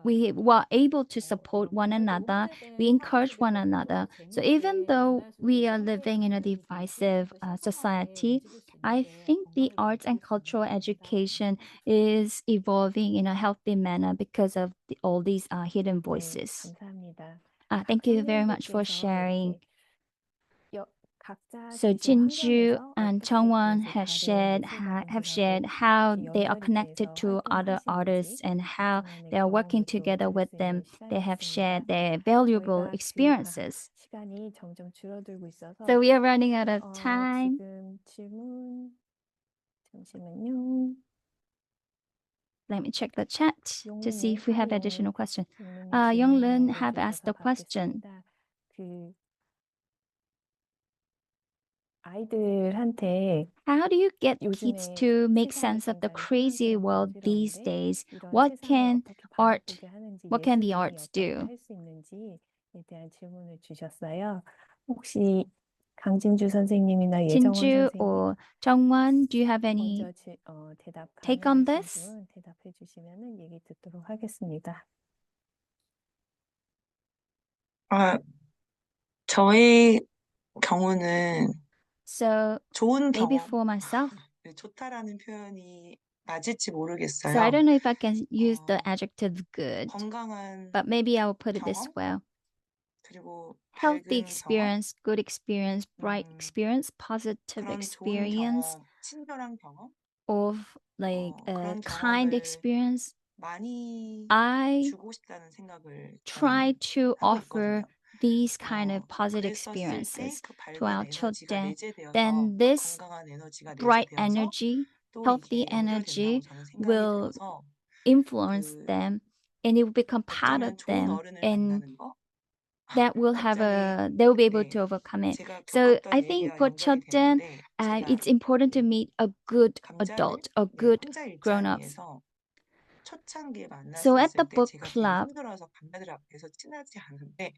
we were able to support one another. We encourage one another. So even though we are living in a divisive society, I think the arts and cultural education is evolving in a healthy manner because of all these hidden 네, voices. 감사합니다. Thank you very much for 선생님들께서 sharing. 이렇게 각자 So 계신 Jinju 환경에서 and 어떻게 Chongwon 이제 have 다른 have 예술가분들하고 shared how 이렇게 they are 연결이 connected 돼서 to other artists 활동하시는지 and how 구성원의 they are working 경험을 또 together 들을 with 수 them. 있는 They have 시간이었습니다. shared their valuable 저희가 experiences. 시간이 점점 줄어들고 있어서 So we are running out of time. 지금 질문 잠시만요. Let me check the chat to see if we have additional questions. 용른님 Younglin 질문 have asked 드려서 the question. 받겠습니다. 아이들한테 How do you get 요즘에 kids to make 세상이 sense of the 굉장히 crazy world these 혼란스러운데 days? 이런 What 세상을 can 어떻게 art, 바라보게 하는지 what can the 예술가들이 arts 어떻게 do? 할 수 있는지에 대한 질문을 주셨어요. 혹시 강진주 선생님이나 예정원 Jinju 선생님 or Jungwon, do you have any 먼저 대답 take on 가능하신 this? 분 대답해 주시면은 얘기 듣도록 하겠습니다. 저의 경우는 So 좋은 maybe 경험, for myself. 좋다라는 표현이 맞을지 So I 모르겠어요. don't know if I can use the adjective good, 건강한 but maybe I will put it this 경험, way. 그리고 Healthy 밝은 경험, experience, good experience, bright 음, experience, positive 그런 좋은 experience 경험, 친절한 경험, of like a 그런 kind 경험을 experience. 많이 I 주고 싶다는 생각을 try 저는 to 하고 offer 있거든요. these kind of positive 그랬었을 때 experiences 그 to 밝은 our 에너지가 children. 내재되어서 Then 그 this 건강한 에너지가 bright 내재되어서 energy, 또 healthy 이게 연결된다고 energy 저는 생각이 will 들어서 influence 그 them and it will become part of 어쩌면 좋은 them 어른을 and 만나는 거 that will have 갑자기 they will be able 네, to overcome it. 제가 So 겪었던 I think 얘기와 for 연결이 children, 되는데 제가 it's important to meet a good 감정을 adult, a good 혼자 읽지 grown-ups. 위해서 초창기에 So at the 만났었을 때 book 제가 되게 club, 힘들어서 감자들 앞에서 친하지 않은데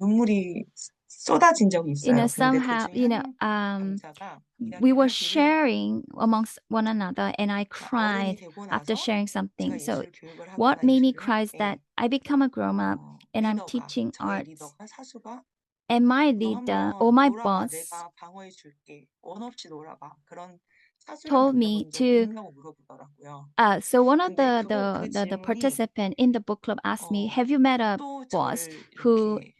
눈물이 쏟아진 적이 있어요. 근데 그 somehow, 중에 한 감자가 we 이야기를 were 하기를 sharing amongst one another and I 어른이 cried 되고 after 나서 sharing 제가 something. So 예술 교육을 what 하거나 made me 예술을 할 cry is 때 that I become a grown up and I'm 리더가 teaching 저의 arts 리더가 사수가 and my 너 leader or 한번 my 놀아봐. boss 내가 방어해 줄게. 원 없이 놀아봐. 그런 사수를 told me 만나본 적이 to 있냐고 물어보더라고요. so one of 근데 그 the 질문이 participant in the book club asked me, 어, have you met a 또 boss 저를 who 이렇게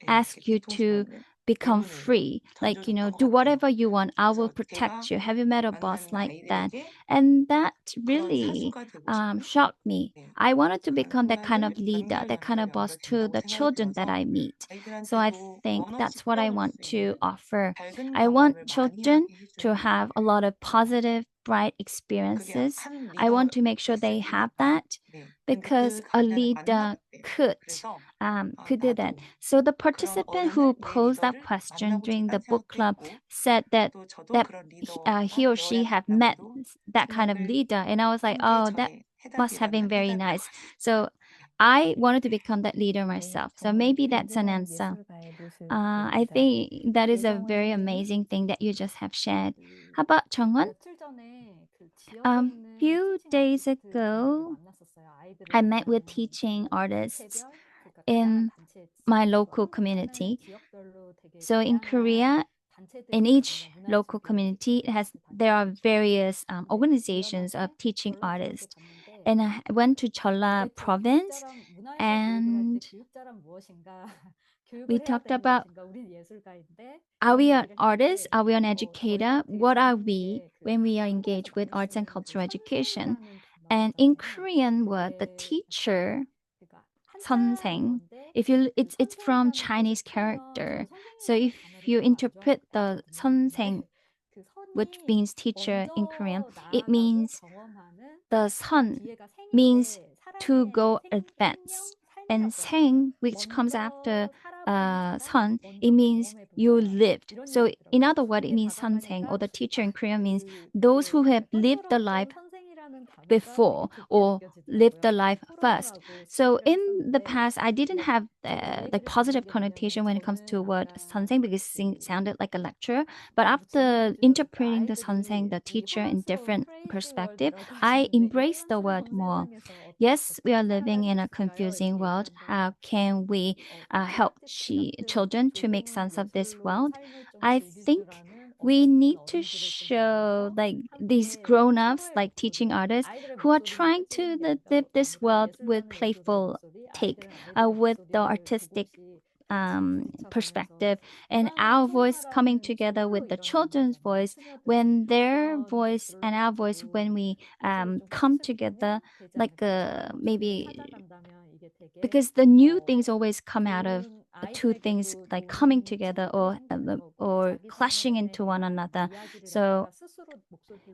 이렇게 ask you to 뒤통수를 become 질문을 free, like, 던져줬던 것 do 같아요. whatever you want, I will 그래서 protect 제가 you. Have you met a boss 만나는 like that? 아이들에게 And that 그런 really 사수가 되고 싶은 shocked me. 네, I wanted to 그런 become that kind 생각을 of leader, that kind 연결 of boss to 연결된다고 the 생각이 children that 들어서 I meet. So I 아이들한테도 think 원 없이 that's what I 풀어줄 want 수 to 있는 offer. 밝은 I want 경험을 많이 children 하게 to 해주는 have a lot of 어, positive, bright 그게 experiences. 한 I want to make sure 리더였을 they have 테니까 that 네, 근데 because 그 a 감자는 leader 만나봤대요. could 그래서 could do that. 나도 So the 그런 participant who 어른을 내 posed that 리더를 question 만나고 during the 싶다는 book 생각도 club 했고 said that 또 저도 that 그런 리더가 he or she 되어야 have met 되겠다고도 that kind of 생각을 leader, and I was like, 한 게 oh, that 저의 must have been 해답이라면 very 해답인 것 nice. 같습니다. So I wanted to become that leader 네, myself. So 정말 maybe that's an 든든한 answer. 예술가의 I 모습입니다. think that is a 예정원 very 선생님. amazing thing that you just have shared. 그 How about Chungwon? 며칠 전에 그 지역에 있는 Few 티칭 days 아티스트분들을 ago, 만났었어요. 아이들을 I met with 만나는 teaching 그 artists 단체별, 그러니까 다양한 in 단체 my local 지역별로 community. 하나는 지역별로 되게 So in 다양한 Korea, 단체들이 in 있거든요. each 문화 local 예술 community, 교육 there are 단체들. various 근데 organizations of 우연하게 teaching 전라 지역에 artists. 갔는데 And I went to Cholla 도대체 province, 교육자란 문화예술 교육을 할 때 and 교육자란 무엇인가? we 교육을 해야 talked 되는 about, 것인가? 우린 예술가인데 are 이런 we an 얘기를 artist? 했는데 Are we an educator? 저희한테 What are 재밌는 we 게 그 when we are 한국에서 engaged with 많이 arts and 쓰는 그 cultural education? 선생이라는 And in 단어잖아요. Korean word, the 그게 teacher, 그러니까 한자 선생, 단어인데 if you, 그 it's from 선생이라는 뜻을 Chinese 풀면 character. 저는 So 선생이라는 if 단어를 you 별로 안 interpret the 좋아했거든요. 선생, 근데 그 which 선이 means teacher in Korean, 먼저 it 나아가고 means 경험하는 the 선 son 뒤에가 means 생인데 to 사람의 go 생명 advance. And 삶이라고 하더라고요. sang, which comes after 먼저 살아본 사람, son, it 먼저 means 경험해 본 you 사람 lived. 이런 So in 얘기더라고요. other words, it 그게 means 선생, or 다가가니까 the teacher in Korean means those 그게 who have lived the life 촌스러웠던 선생이라는 단어가 before 되게 좋게 or lived 느껴지더라고요. the life first. 프로그램하고 So 스토리를 in the 했었는데 past, I didn't 뭐 have 제가 이 the 얘기를 positive 드리는 게 connotation 뭐냐면 when it comes to 저는 word 아까 선생 because 그 it sounded like a lecturer. But 뭐 질문해 after 주셨을까? interpreting the 아이들이 선생, the 이 teacher in 혼란스러운 different 크레이지 perspective, 월드라고 I 하셨는데 이 embraced the word 혼란스러운 more. 세상에서 yes, we are living in a confusing world. How can we help children to make sense of this world? I think we need to show like these grown-ups, like teaching artists who are trying to live this world with playful take, with the artistic perspective, and our voice coming together with the children's voice, when their voice and our voice, when we come together, like maybe because the new things always come out of two things like coming together or clashing into one another. So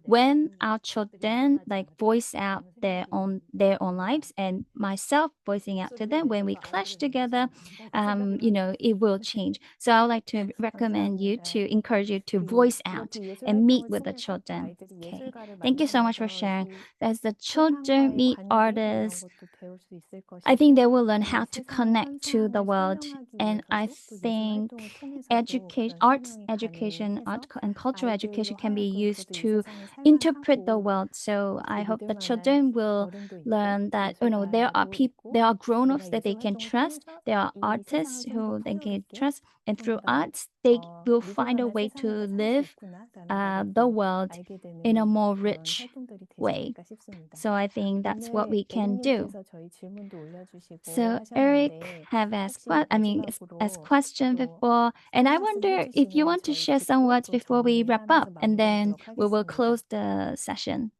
when our children like voice out their own lives, and myself voicing out to them, when we clash together, it will change. So I would like to recommend you to encourage you to voice out and meet with the children. Okay, thank you so much for sharing. As the children meet artists, I think they will learn how to connect to the world. And I think arts education, and cultural education can be used to interpret the world. So I hope the children will learn that, there are grown-ups that they can trust. There are artists who they can trust. And through arts, they will find a way to live the world in a more rich way. So I think that's what we can do. So Eric have asked question before, and I wonder if you want to share some words before we wrap up, and then we will close the session.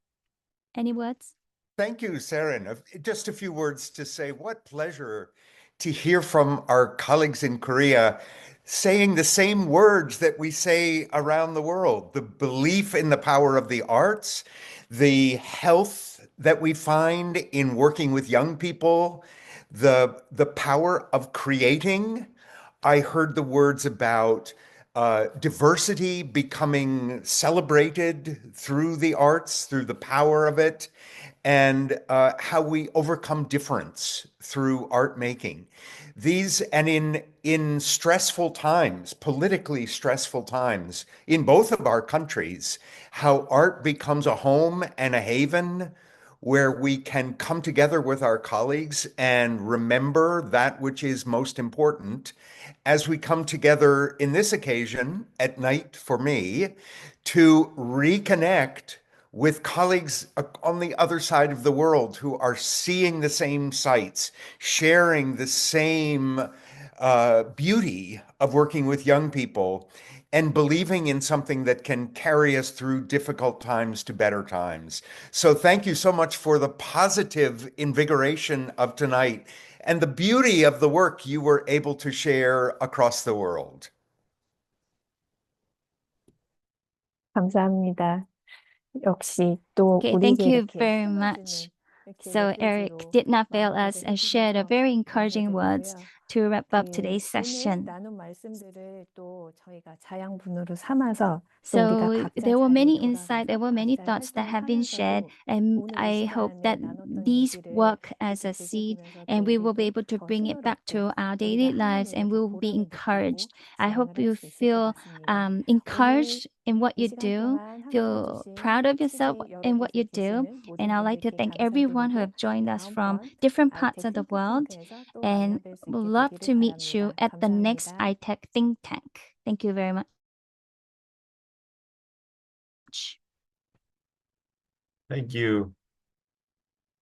Any words? Thank you, Saren. Just a few words to say, what pleasure to hear from our colleagues in Korea saying the same words that we say around the world. The belief in the power of the arts, the health that we find in working with young people, the power of creating. I heard the words about diversity becoming celebrated through the arts, through the power of it, and how we overcome difference through art making. These, and in stressful times, politically stressful times, in both of our countries, how art becomes a home and a haven where we can come together with our colleagues and remember that which is most important as we come together in this occasion at night for me to reconnect with colleagues on the other side of the world who are seeing the same sights, sharing the same beauty of working with young people, and believing in something that can carry us through difficult times to better times. So thank you so much for the positive invigoration of tonight and the beauty of the work you were able to share across the world. 감사합니다. 역시 또 Okay, 우리에게 thank you 이렇게 very 힘을 much. 주는 이렇게 So Eric 메시지로 did not fail us and shared a very encouraging words 마무리되고요. to wrap up 그 today's 오늘 session. 나눈 말씀들을 또 저희가 자양분으로 삼아서 또 So 우리가 각자 there were 자리에 many 돌아가서 insights, there were many 각자의 thoughts that 활동을 have been shared, 하면서도 and 오늘 이 I hope 시간에 that 나눴던 these 얘기를 work as 이렇게 a seed, 되새기면서 또 and we will be 우리도 able to 더 bring it back to 힘을 our 얻고 daily 우리가 lives, and 하나님에게 we 더 will be 보람을 느끼고 encouraged. I 자랑을 hope 할 you 수 있을 것 feel 같습니다. encouraged in what 이 you 시간 do, 동안 함께 feel 해주신 proud of yourself 시지 in 여러 what you 곳에 do. 계시는 모든 And I'd like to 분들께 thank everyone who 감사드리고 have joined us from 다음번 different parts ITAC of the world, 팅크탱크에서 또 and 만나뵐 수 would 있게 love 되기를 to meet you 바랍니다. at the next 감사합니다. ITAC think tank. Thank you very much. Thank you.